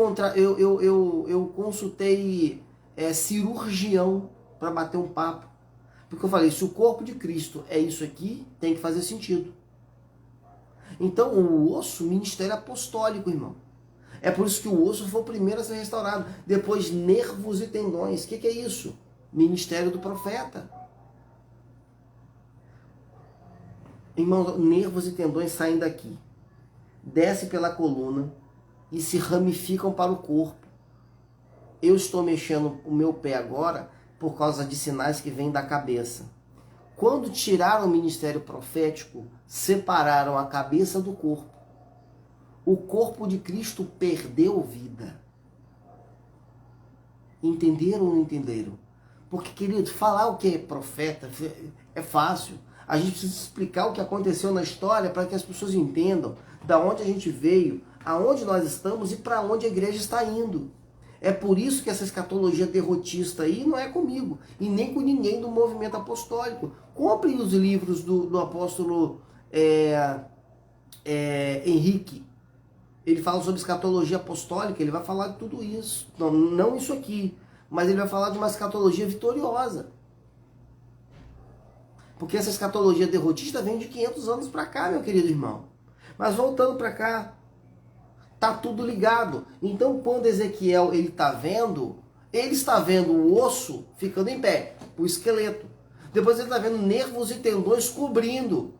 consultei cirurgião para bater um papo. Porque eu falei, se o corpo de Cristo é isso aqui, tem que fazer sentido. Então, o osso, ministério apostólico, irmão. É por isso que o osso foi o primeiro a ser restaurado. Depois, nervos e tendões. O que é isso? Ministério do profeta. Irmão, nervos e tendões saem daqui. Descem pela coluna e se ramificam para o corpo. Eu estou mexendo o meu pé agora por causa de sinais que vêm da cabeça. Quando tiraram o ministério profético, separaram a cabeça do corpo. O corpo de Cristo perdeu vida. Entenderam ou não entenderam? Porque, querido, falar o que é profeta é fácil. A gente precisa explicar o que aconteceu na história para que as pessoas entendam da onde a gente veio, aonde nós estamos e para onde a igreja está indo. É por isso que essa escatologia derrotista aí não é comigo e nem com ninguém do movimento apostólico. Comprem os livros do apóstolo Henrique. Ele fala sobre escatologia apostólica, ele vai falar de tudo isso. Não isso aqui, mas ele vai falar de uma escatologia vitoriosa. Porque essa escatologia derrotista vem de 500 anos para cá, meu querido irmão. Mas voltando para cá, tá tudo ligado. Então, quando Ezequiel ele está vendo o osso ficando em pé, o esqueleto. Depois ele está vendo nervos e tendões cobrindo.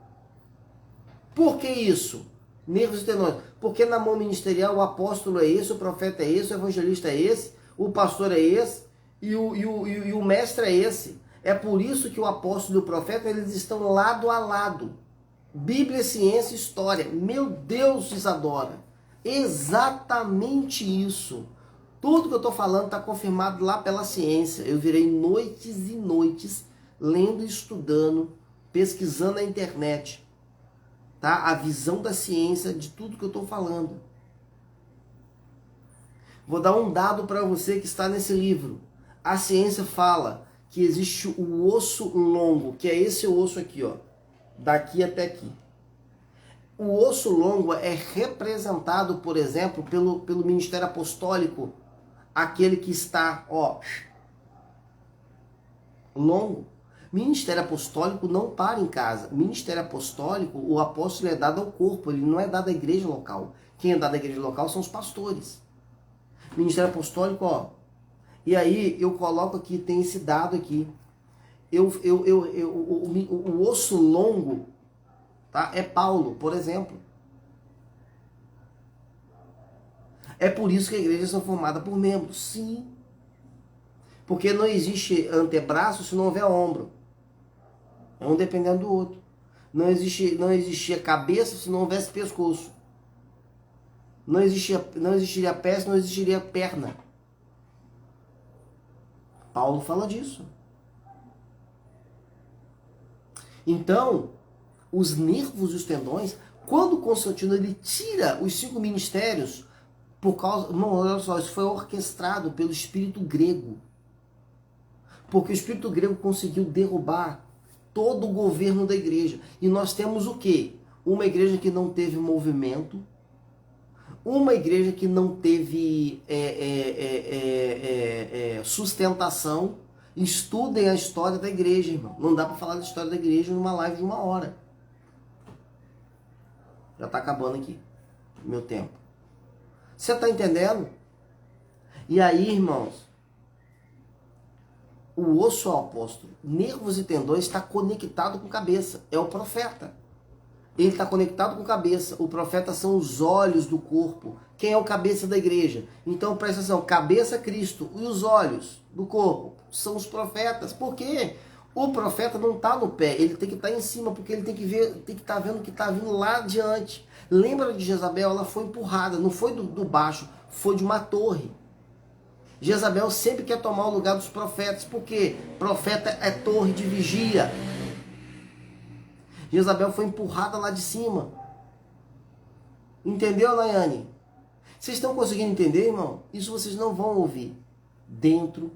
Por que isso? Nervos e tendões. Porque na mão ministerial o apóstolo é esse, o profeta é esse, o evangelista é esse, o pastor é esse e o mestre é esse. É por isso que o apóstolo e o profeta, eles estão lado a lado. Bíblia, ciência e história. Meu Deus, Isadora. Exatamente isso. Tudo que eu estou falando está confirmado lá pela ciência. Eu virei noites e noites lendo e estudando, pesquisando na internet, tá? A visão da ciência de tudo que eu estou falando. Vou dar um dado para você que está nesse livro. A ciência fala que existe o osso longo, que é esse osso aqui, ó, daqui até aqui. O osso longo é representado, por exemplo, pelo ministério apostólico, aquele que está, ó, longo. Ministério apostólico não para em casa. Ministério apostólico, o apóstolo é dado ao corpo, ele não é dado à igreja local. Quem é dado à igreja local são os pastores. Ministério apostólico, ó. E aí eu coloco aqui, tem esse dado aqui. O osso longo, tá? É Paulo, por exemplo. É por isso que a igreja são formada por membros, sim. Porque não existe antebraço se não houver ombro. É um dependendo do outro. Não existia cabeça se não houvesse pescoço. Não existiria pé se não existiria perna. Paulo fala disso. Então, os nervos e os tendões, quando Constantino ele tira os 5 ministérios, por causa, não, olha só, isso foi orquestrado pelo espírito grego. Porque o espírito grego conseguiu derrubar todo o governo da igreja. E nós temos o quê? Uma igreja que não teve movimento, uma igreja que não teve sustentação. Estudem a história da igreja, irmão. Não dá para falar da história da igreja numa live de 1 hora. Já está acabando aqui meu tempo. Você está entendendo? E aí, irmãos, o osso ao apóstolo, nervos e tendões está conectado com a cabeça. É o profeta. Ele está conectado com a cabeça. O profeta são os olhos do corpo. Quem é o cabeça da igreja? Então presta atenção, cabeça Cristo e os olhos do corpo são os profetas. Por quê? O profeta não está no pé, ele tem que estar em cima, porque ele tem que ver, tem que estar vendo o que está vindo lá adiante. Lembra de Jezabel? Ela foi empurrada, não foi do baixo, foi de uma torre. Jezabel sempre quer tomar o lugar dos profetas, porque profeta é torre de vigia. Jezabel foi empurrada lá de cima. Entendeu, Nayane? Vocês estão conseguindo entender, irmão? Isso vocês não vão ouvir dentro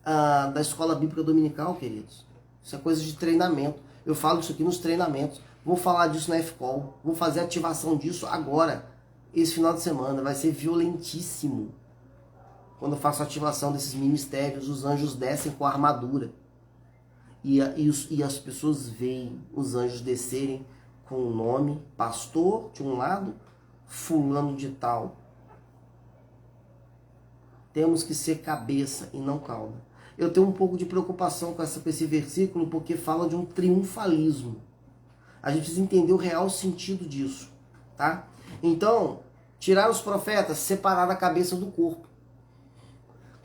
da escola bíblica dominical, queridos. Isso é coisa de treinamento. Eu falo isso aqui nos treinamentos. Vou falar disso na FCOL. Vou fazer ativação disso agora. Esse final de semana vai ser violentíssimo. Quando eu faço a ativação desses ministérios, os anjos descem com a armadura. E as pessoas veem os anjos descerem com o nome pastor de um lado, fulano de tal. Temos que ser cabeça e não cauda. Eu tenho um pouco de preocupação com esse versículo, porque fala de um triunfalismo. A gente precisa entender o real sentido disso, tá? Então, tirar os profetas, separar a cabeça do corpo.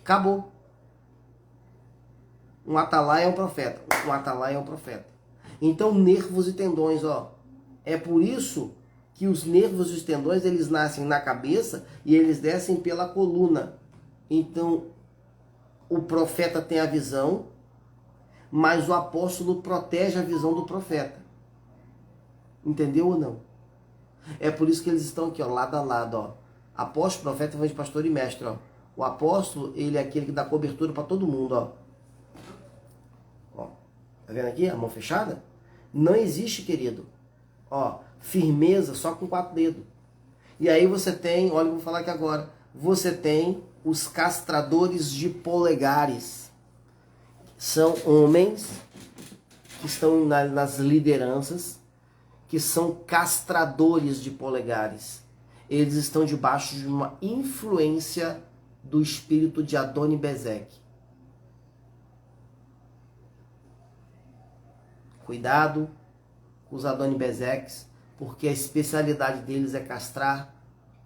Acabou. Um atalaia é um profeta. Um atalaia é um profeta. Então, nervos e tendões, ó. É por isso que os nervos e os tendões, eles nascem na cabeça e eles descem pela coluna. Então, o profeta tem a visão, mas o apóstolo protege a visão do profeta. Entendeu ou não? É por isso que eles estão aqui, ó, lado a lado, ó. Apóstolo, profeta, evangelista, pastor e mestre, ó. O apóstolo, ele é aquele que dá cobertura para todo mundo, ó. Ó. Tá vendo aqui a mão fechada? Não existe, querido. Ó, firmeza só com 4 dedos. E aí você tem, olha, eu vou falar aqui agora. Você tem os castradores de polegares. São homens que estão nas lideranças, que são castradores de polegares. Eles estão debaixo de uma influência do espírito de Adoni-Bezeque. Cuidado com os Adoni-Bezeques, porque a especialidade deles é castrar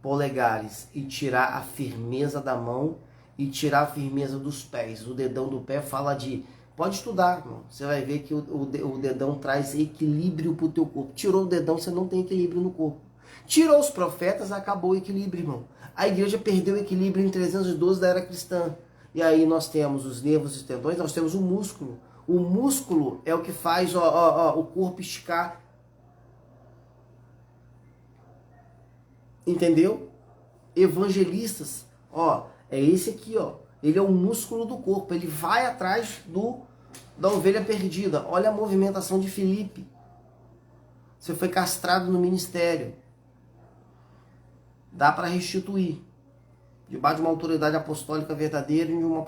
polegares e tirar a firmeza da mão e tirar a firmeza dos pés. O dedão do pé fala de... Pode estudar, irmão. Você vai ver que o dedão traz equilíbrio para o teu corpo. Tirou o dedão, você não tem equilíbrio no corpo. Tirou os profetas, acabou o equilíbrio, irmão. A igreja perdeu o equilíbrio em 312 da era cristã. E aí nós temos os nervos e tendões, nós temos o músculo. O músculo é o que faz o corpo esticar. Entendeu? Evangelistas, é esse aqui, ele é o músculo do corpo, ele vai atrás da ovelha perdida. Olha a movimentação de Filipe. Você foi castrado no ministério. Dá para restituir. Debaixo de uma autoridade apostólica verdadeira e de uma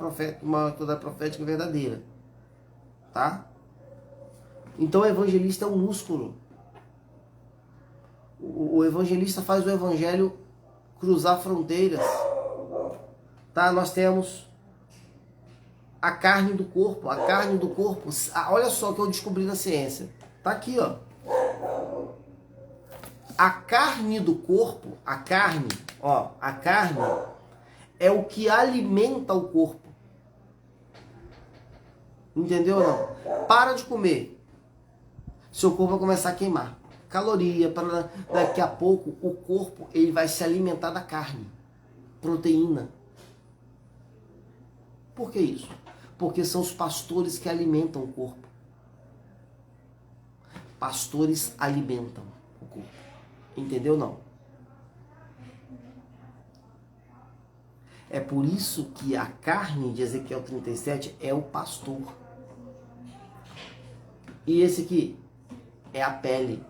autoridade profética verdadeira. Tá? Então o evangelista é um músculo. O evangelista faz o evangelho cruzar fronteiras. Tá? Nós temos a carne do corpo. A carne do corpo, olha só o que eu descobri na ciência. Tá aqui, A carne do corpo, a carne é o que alimenta o corpo. Entendeu ou não? Para de comer. Seu corpo vai começar a queimar caloria, daqui a pouco o corpo ele vai se alimentar da carne, proteína. Por que isso? Porque são os pastores que alimentam o corpo. Pastores alimentam o corpo. Entendeu ou não? É por isso que a carne de Ezequiel 37 é o pastor. E esse aqui é a pele.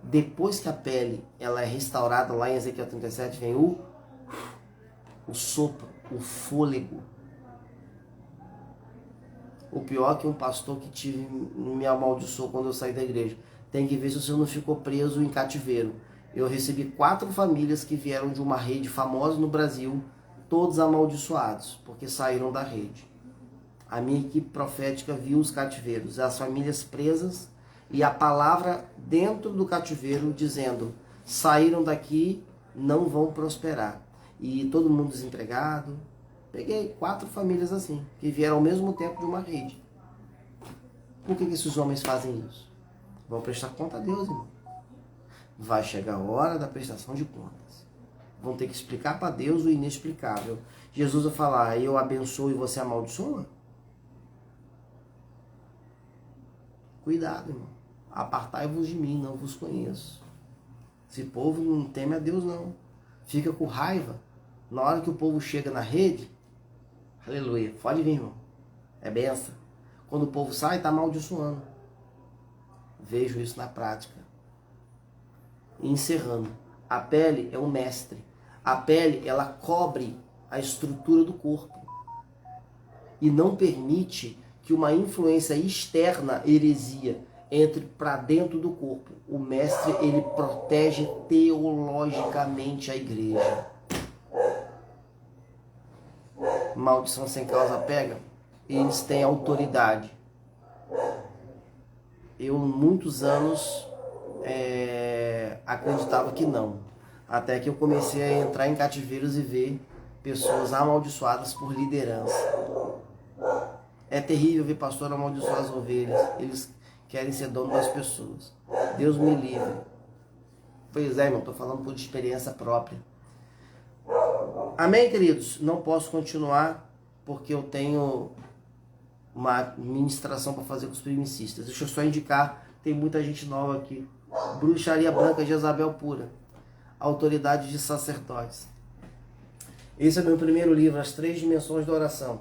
Depois que a pele ela é restaurada lá em Ezequiel 37, vem o sopro, o fôlego. O pior é que um pastor que me amaldiçoou quando eu saí da igreja. Tem que ver se você não ficou preso em cativeiro. Eu recebi 4 famílias que vieram de uma rede famosa no Brasil, todos amaldiçoados, porque saíram da rede. A minha equipe profética viu os cativeiros, as famílias presas e a palavra dentro do cativeiro dizendo: saíram daqui, não vão prosperar. E todo mundo desempregado. Peguei 4 famílias assim, que vieram ao mesmo tempo de uma rede. Por que esses homens fazem isso? Vão prestar conta a Deus, irmão. Vai chegar a hora da prestação de contas. Vão ter que explicar para Deus o inexplicável. Jesus vai falar: eu abençoo e você amaldiçoa? Cuidado, irmão. Apartai-vos de mim, não vos conheço. Esse povo não teme a Deus, não. Fica com raiva. Na hora que o povo chega na rede, aleluia, pode vir, irmão. É benção. Quando o povo sai, está amaldiçoando. Vejo isso na prática. E encerrando, a pele é o mestre. A pele, ela cobre a estrutura do corpo e não permite que uma influência externa, heresia, entre para dentro do corpo. O mestre, ele protege teologicamente a igreja. Maldição sem causa pega. Eles têm autoridade. Eu, muitos anos, acreditava que não. Até que eu comecei a entrar em cativeiros e ver pessoas amaldiçoadas por liderança. É terrível ver pastor amaldiçoar as ovelhas. Eles querem ser dono das pessoas. Deus me livre. Pois é, irmão, estou falando por experiência própria. Amém, queridos? Não posso continuar porque eu tenho uma ministração para fazer com os primicistas. Deixa eu só indicar, tem muita gente nova aqui. Bruxaria Branca de Jezabel Pura. Autoridade de sacerdotes. Esse é o meu primeiro livro, As 3 Dimensões da Oração.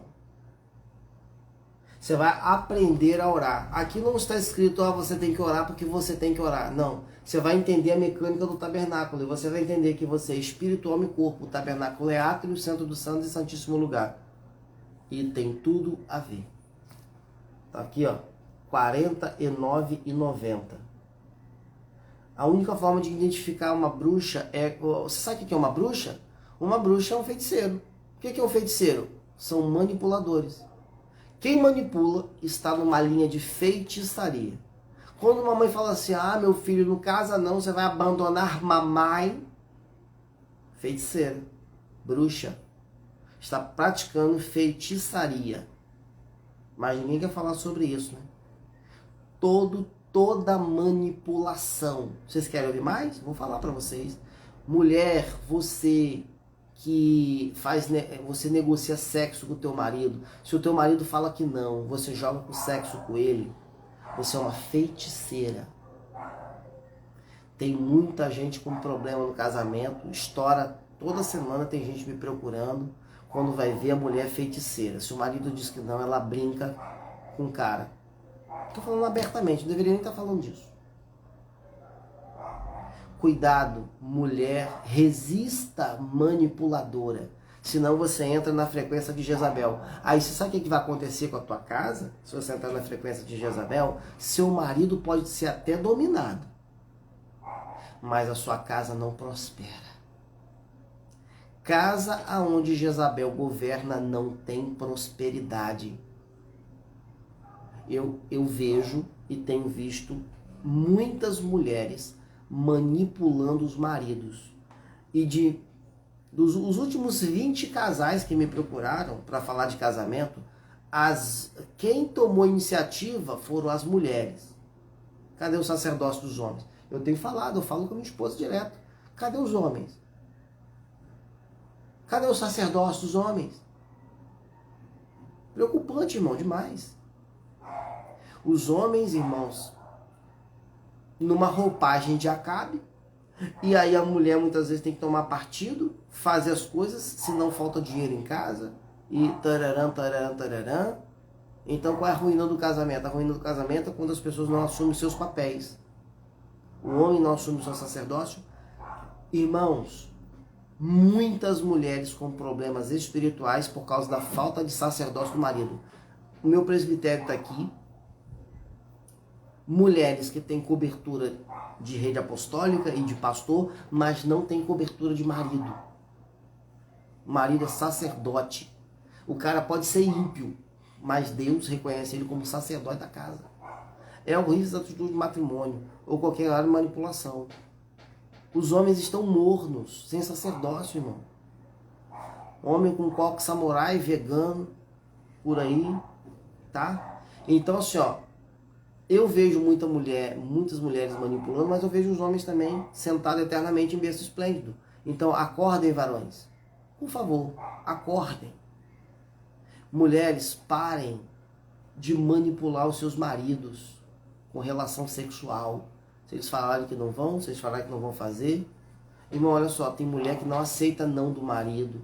Você vai aprender a orar. Aqui não está escrito, você tem que orar porque você tem que orar. Não. Você vai entender a mecânica do tabernáculo. E você vai entender que você é espírito, alma e corpo. O tabernáculo é átrio, centro do santo e santíssimo lugar. E tem tudo a ver. Tá aqui, ó. R$ 49,90. A única forma de identificar uma bruxa é... Você sabe o que é uma bruxa? Uma bruxa é um feiticeiro. O que é um feiticeiro? São manipuladores. Quem manipula está numa linha de feitiçaria. Quando uma mãe fala assim, meu filho, não casa não, você vai abandonar mamãe, feiticeira. bruxa, está praticando feitiçaria. Mas ninguém quer falar sobre isso, né? Toda manipulação. Vocês querem ouvir mais? Vou falar para vocês. Mulher, você que você negocia sexo com o teu marido. Se o teu marido fala que não, você joga com sexo com ele. Você é uma feiticeira. Tem muita gente com problema no casamento. Estoura toda semana, tem gente me procurando. Quando vai ver, a mulher é feiticeira. Se o marido diz que não, ela brinca com o cara. Tô falando abertamente, não deveria nem estar falando disso. Cuidado, mulher, resista manipuladora. Senão você entra na frequência de Jezabel. Aí você sabe o que vai acontecer com a tua casa? Se você entrar na frequência de Jezabel, seu marido pode ser até dominado, mas a sua casa não prospera. Casa aonde Jezabel governa não tem prosperidade. Eu vejo e tenho visto muitas mulheres manipulando os maridos. E os últimos 20 casais que me procuraram para falar de casamento, quem tomou iniciativa foram as mulheres. Cadê o sacerdócio dos homens? Eu tenho falado, eu falo com a minha esposa direto. Cadê os homens? Cadê o sacerdócio dos homens? Preocupante, irmão, demais. Os homens, irmãos, numa roupagem de Acabe, e aí a mulher muitas vezes tem que tomar partido, fazer as coisas, senão falta dinheiro em casa, e tararã, tararã, tararã. Então qual é a ruína do casamento? A ruína do casamento é quando as pessoas não assumem seus papéis. O homem não assume o seu sacerdócio. Irmãos, muitas mulheres com problemas espirituais por causa da falta de sacerdócio do marido. O meu presbitério está aqui. Mulheres que têm cobertura de rede apostólica e de pastor, mas não tem cobertura de marido. O marido é sacerdote. O cara pode ser ímpio, mas Deus reconhece ele como sacerdote da casa. É horrível essa atitude de matrimônio ou qualquer área de manipulação. Os homens estão mornos, sem sacerdócio, irmão. Homem com coque samurai, vegano, por aí, tá? Então, assim, ó, eu vejo muitas mulheres manipulando, mas eu vejo os homens também sentados eternamente em berço esplêndido. Então, acordem, varões. Por favor, acordem. Mulheres, parem de manipular os seus maridos com relação sexual. Se eles falarem que não vão, se eles falarem que não vão fazer. Irmão, olha só, tem mulher que não aceita não do marido.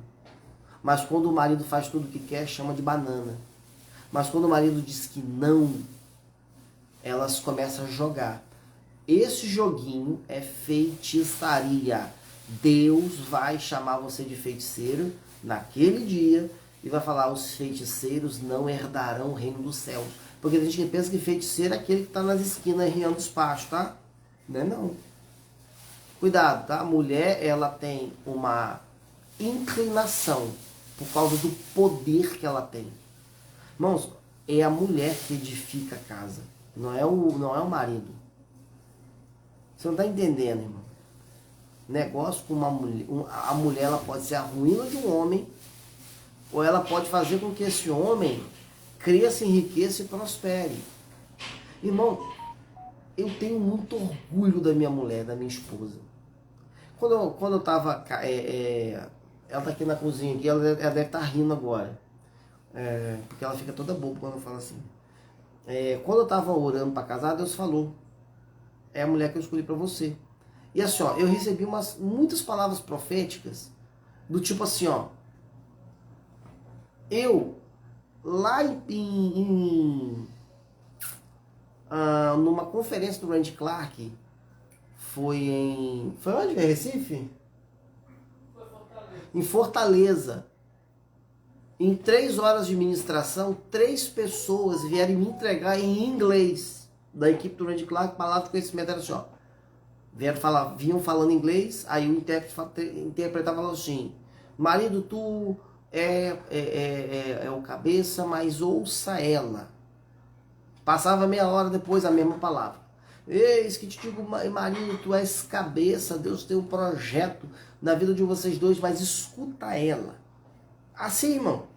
Mas quando o marido faz tudo o que quer, chama de banana. Mas quando o marido diz que não, elas começam a jogar. Esse joguinho é feitiçaria. Deus vai chamar você de feiticeiro naquele dia e vai falar: os feiticeiros não herdarão o reino dos céus. Porque a gente pensa que feiticeiro é aquele que está nas esquinas riando os pachos, tá? Não é não. Cuidado, tá? A mulher, ela tem uma inclinação por causa do poder que ela tem. Irmãos, é a mulher que edifica a casa. Não é o marido. Você não está entendendo, irmão. Negócio com uma mulher. A mulher, ela pode ser a ruína de um homem, ou ela pode fazer com que esse homem cresça, enriqueça e prospere. Irmão, eu tenho muito orgulho da minha mulher, da minha esposa. Quando eu tava... ela tá aqui na cozinha, aqui, ela deve estar rindo agora. Porque ela fica toda boba quando eu falo assim. Quando eu tava orando para casar, Deus falou: é a mulher que eu escolhi para você. E assim, ó, eu recebi muitas palavras proféticas, do tipo assim, ó, eu lá numa conferência do Randy Clark, foi onde? Em Recife? Em Fortaleza. Em 3 horas de ministração, 3 pessoas vieram me entregar em inglês, da equipe do Randy Clark, palavra de conhecimento. Era assim, ó, vinham falando inglês, aí o interpretava falando assim: marido, tu é o cabeça, mas ouça ela. Passava meia hora depois a mesma palavra. Eis que te digo, marido, tu és cabeça, Deus tem um projeto na vida de vocês dois, mas escuta ela. Assim, irmão.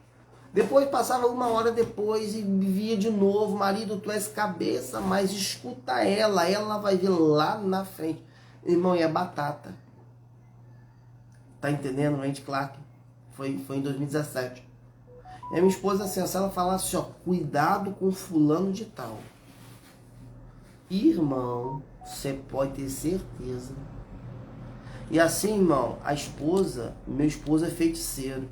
Depois passava uma hora depois e via de novo, marido, tu és cabeça, mas escuta ela vai vir lá na frente. Irmão, e é batata. Tá entendendo, Randy Clark? Foi em 2017. E a minha esposa, assim, se ela falasse, ó, cuidado com fulano de tal. Irmão, você pode ter certeza. E assim, irmão, meu esposo é feiticeiro.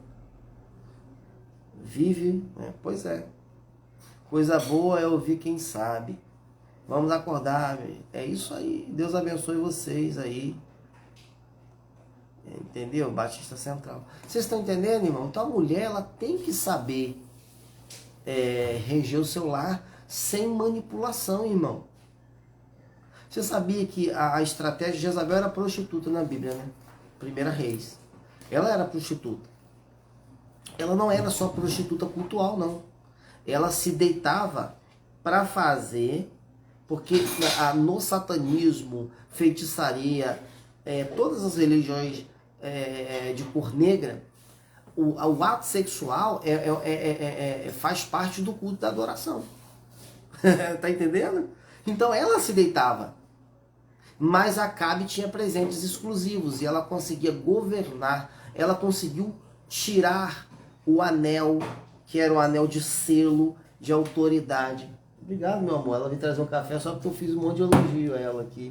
Vive, pois é. Coisa boa é ouvir quem sabe. Vamos acordar, é isso aí. Deus abençoe vocês aí. Entendeu? Batista Central. Vocês estão entendendo, irmão? Então a mulher, ela tem que saber reger o seu lar sem manipulação, irmão. Você sabia que a estratégia de Jezabel era prostituta na Bíblia, né? Primeira Reis. Ela era prostituta. Ela não era só prostituta cultual, não. Ela se deitava para fazer, porque no satanismo, feitiçaria, todas as religiões de cor negra, o ato sexual faz parte do culto da adoração. Tá entendendo? Então ela se deitava. Mas Acabe tinha presentes exclusivos e ela conseguia governar, ela conseguiu tirar o anel, que era um anel de selo, de autoridade. Obrigado, meu amor. Ela veio trazer um café só porque eu fiz um monte de elogio a ela aqui.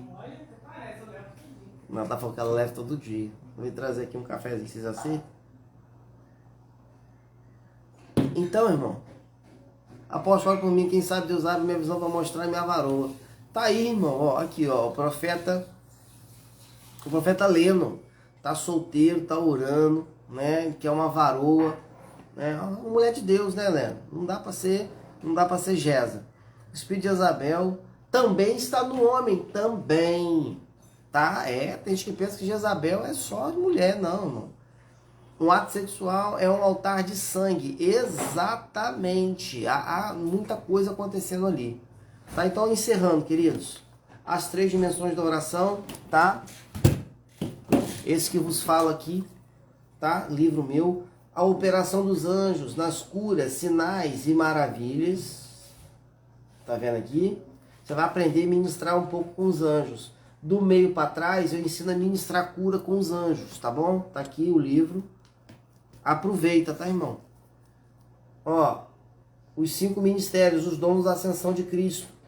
Ela tá falando que ela leva todo dia. Eu vim trazer aqui um cafezinho, vocês aceitam? Então, irmão, apóstolo, por mim, quem sabe Deus abre minha visão para mostrar minha varoa. Tá aí, irmão, ó, aqui, ó, o profeta Leno, tá solteiro, tá orando, né, que é uma varoa, né, uma mulher de Deus, né, Leno? Não dá para ser Jeza. O espírito de Jezabel também está no homem, também, tá? Tem gente que pensa que Jezabel é só de mulher, não, irmão. Um ato sexual é um altar de sangue, exatamente, há muita coisa acontecendo ali. Tá, então encerrando, queridos, as 3 dimensões da oração, tá? Esse que vos falo aqui, tá? Livro meu. A operação dos anjos nas curas, sinais e maravilhas. Tá vendo aqui? Você vai aprender a ministrar um pouco com os anjos. Do meio para trás, eu ensino a ministrar cura com os anjos, tá bom? Tá aqui o livro. Aproveita, tá, irmão? Ó, os 5 ministérios, os dons da ascensão de Cristo.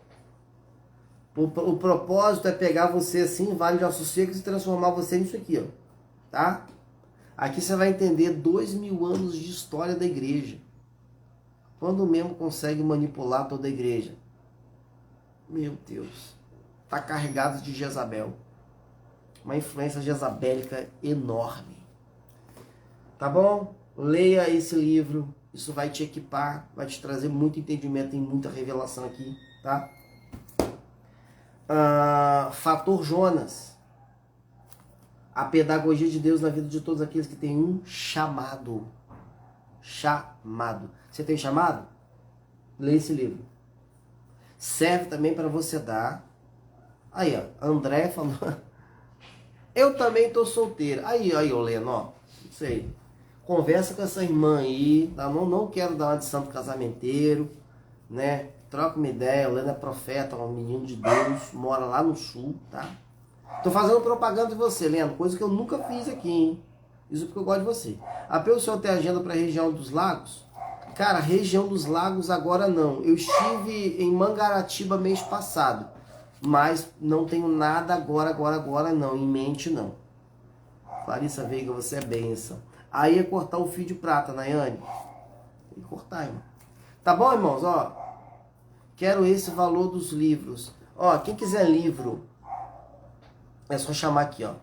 O propósito é pegar você assim, vale de sossego, e transformar você nisso aqui, ó. Tá? Aqui você vai entender 2000 anos de história da igreja. Quando o membro consegue manipular toda a igreja? Meu Deus. Tá carregado de Jezabel. Uma influência jezabélica enorme. Tá bom? Leia esse livro. Isso vai te equipar, vai te trazer muito entendimento e muita revelação aqui, tá? Fator Jonas. A pedagogia de Deus na vida de todos aqueles que têm um chamado. Chamado. Você tem chamado? Leia esse livro. Serve também para você dar. Aí, ó. André falou. Eu também tô solteiro. Aí, ó, Leno, ó. Isso aí. Conversa com essa irmã aí. Tá? Não quero dar uma de santo casamenteiro, né? Troca uma ideia. O Leno é profeta, um menino de Deus. Mora lá no sul, tá? Tô fazendo propaganda de você, Leno. Coisa que eu nunca fiz aqui, hein? Isso porque eu gosto de você. Apelo o senhor ter agenda para a região dos lagos? Cara, região dos lagos agora não. Eu estive em Mangaratiba mês passado. Mas não tenho nada agora não. Em mente não. Clarissa Veiga, você é bênção. Aí é cortar o fio de prata, Nayane. Tem que cortar, irmão. Tá bom, irmãos? Ó, quero esse valor dos livros. Ó, quem quiser livro, é só chamar aqui, ó.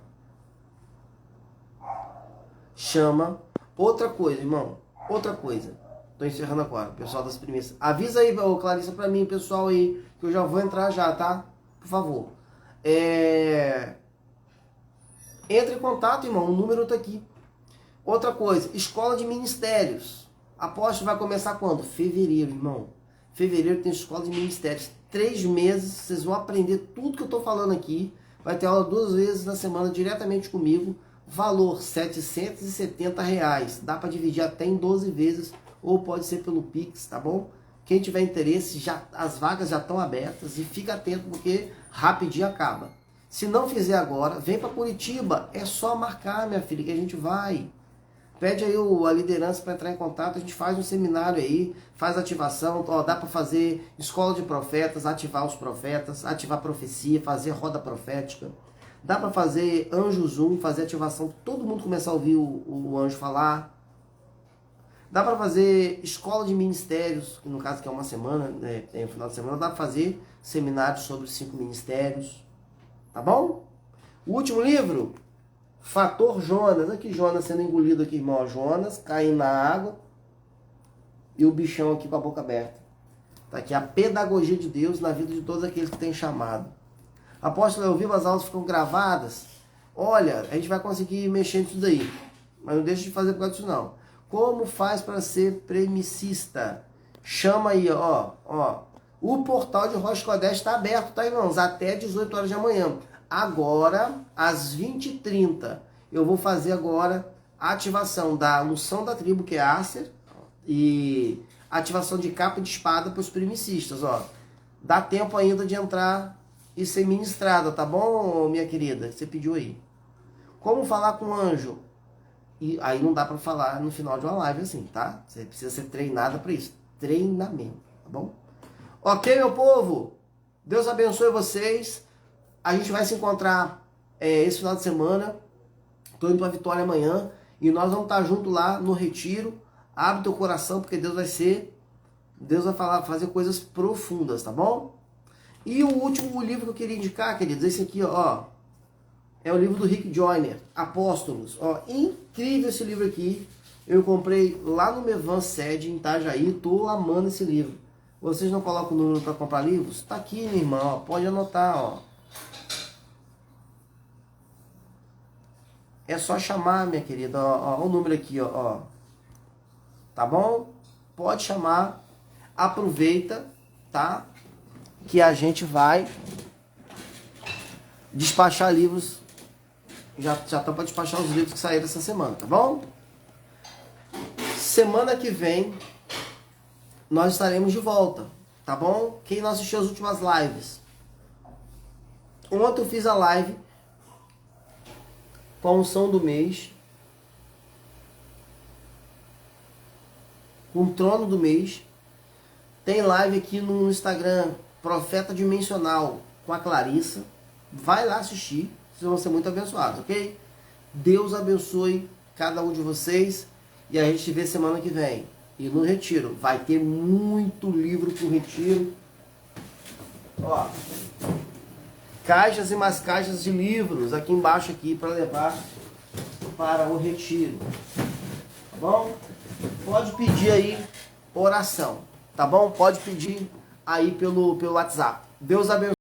Chama. Outra coisa, irmão. Outra coisa. Tô encerrando agora, pessoal das primeiras. Avisa aí, Clarissa, pra mim, pessoal aí, que eu já vou entrar já, tá? Por favor. Entre em contato, irmão. O número tá aqui. Outra coisa. Escola de Ministérios. Apóstolo vai começar quando? Fevereiro, irmão. Fevereiro tem escola de ministérios. 3 meses, vocês vão aprender tudo que eu estou falando aqui. Vai ter aula 2 vezes na semana diretamente comigo. Valor R$ 770. Dá para dividir até em 12 vezes ou pode ser pelo Pix, tá bom? Quem tiver interesse, as vagas já estão abertas e fica atento porque rapidinho acaba. Se não fizer agora, vem para Curitiba. É só marcar, minha filha, que a gente vai. Pede aí a liderança para entrar em contato, a gente faz um seminário aí, faz ativação, ó, dá para fazer escola de profetas, ativar os profetas, ativar profecia, fazer roda profética. Dá para fazer anjo zoom, fazer ativação, todo mundo começar a ouvir o anjo falar. Dá para fazer escola de ministérios, que no caso que é uma semana, né, é um final de semana, dá para fazer seminários sobre os 5 ministérios. Tá bom? O último livro, Fator Jonas. Aqui Jonas sendo engolido aqui, irmão. Jonas caindo na água e o bichão aqui com a boca aberta. Tá aqui a pedagogia de Deus na vida de todos aqueles que têm chamado. Apóstolo, eu vivo, as aulas ficam gravadas. Olha, a gente vai conseguir mexer nisso daí. Mas não deixa de fazer por causa disso não. Como faz para ser premicista? Chama aí, ó. O portal de Rocha Codeste está aberto, tá, irmãos? Até 18 horas da manhã. Agora, às 20h30, eu vou fazer agora a ativação da unção da tribo, que é Acer, e ativação de capa de espada para os primicistas, ó. Dá tempo ainda de entrar e ser ministrada, tá bom, minha querida? Você pediu aí. Como falar com anjo? E aí não dá para falar no final de uma live assim, tá? Você precisa ser treinada para isso. Treinamento, tá bom? Ok, meu povo? Deus abençoe vocês. A gente vai se encontrar esse final de semana. Estou indo para Vitória amanhã. E nós vamos estar junto lá no retiro. Abre teu coração, porque Deus vai fazer coisas profundas, tá bom? E o último livro que eu queria indicar, queridos, esse aqui, ó. É o livro do Rick Joyner, Apóstolos. Ó, incrível esse livro aqui. Eu comprei lá no Mevan Sede, em Itajaí. Tô amando esse livro. Vocês não colocam o número para comprar livros? Tá aqui, minha irmã, ó. Pode anotar, ó. É só chamar, minha querida. Ó, o número aqui, ó. Tá bom? Pode chamar. Aproveita, tá? Que a gente vai despachar livros. Já estão para despachar os livros que saíram essa semana, tá bom? Semana que vem nós estaremos de volta, tá bom? Quem não assistiu as últimas lives? Ontem eu fiz a live com a unção do mês, com o trono do mês. Tem live aqui no Instagram, Profeta Dimensional, com a Clarissa. Vai lá assistir, vocês vão ser muito abençoados, ok? Deus abençoe cada um de vocês e a gente se vê semana que vem. E no retiro, vai ter muito livro pro retiro. Ó, caixas e mais caixas de livros aqui embaixo aqui para levar para o retiro. Tá bom? Pode pedir aí oração, tá bom? Pode pedir aí pelo WhatsApp. Deus abençoe.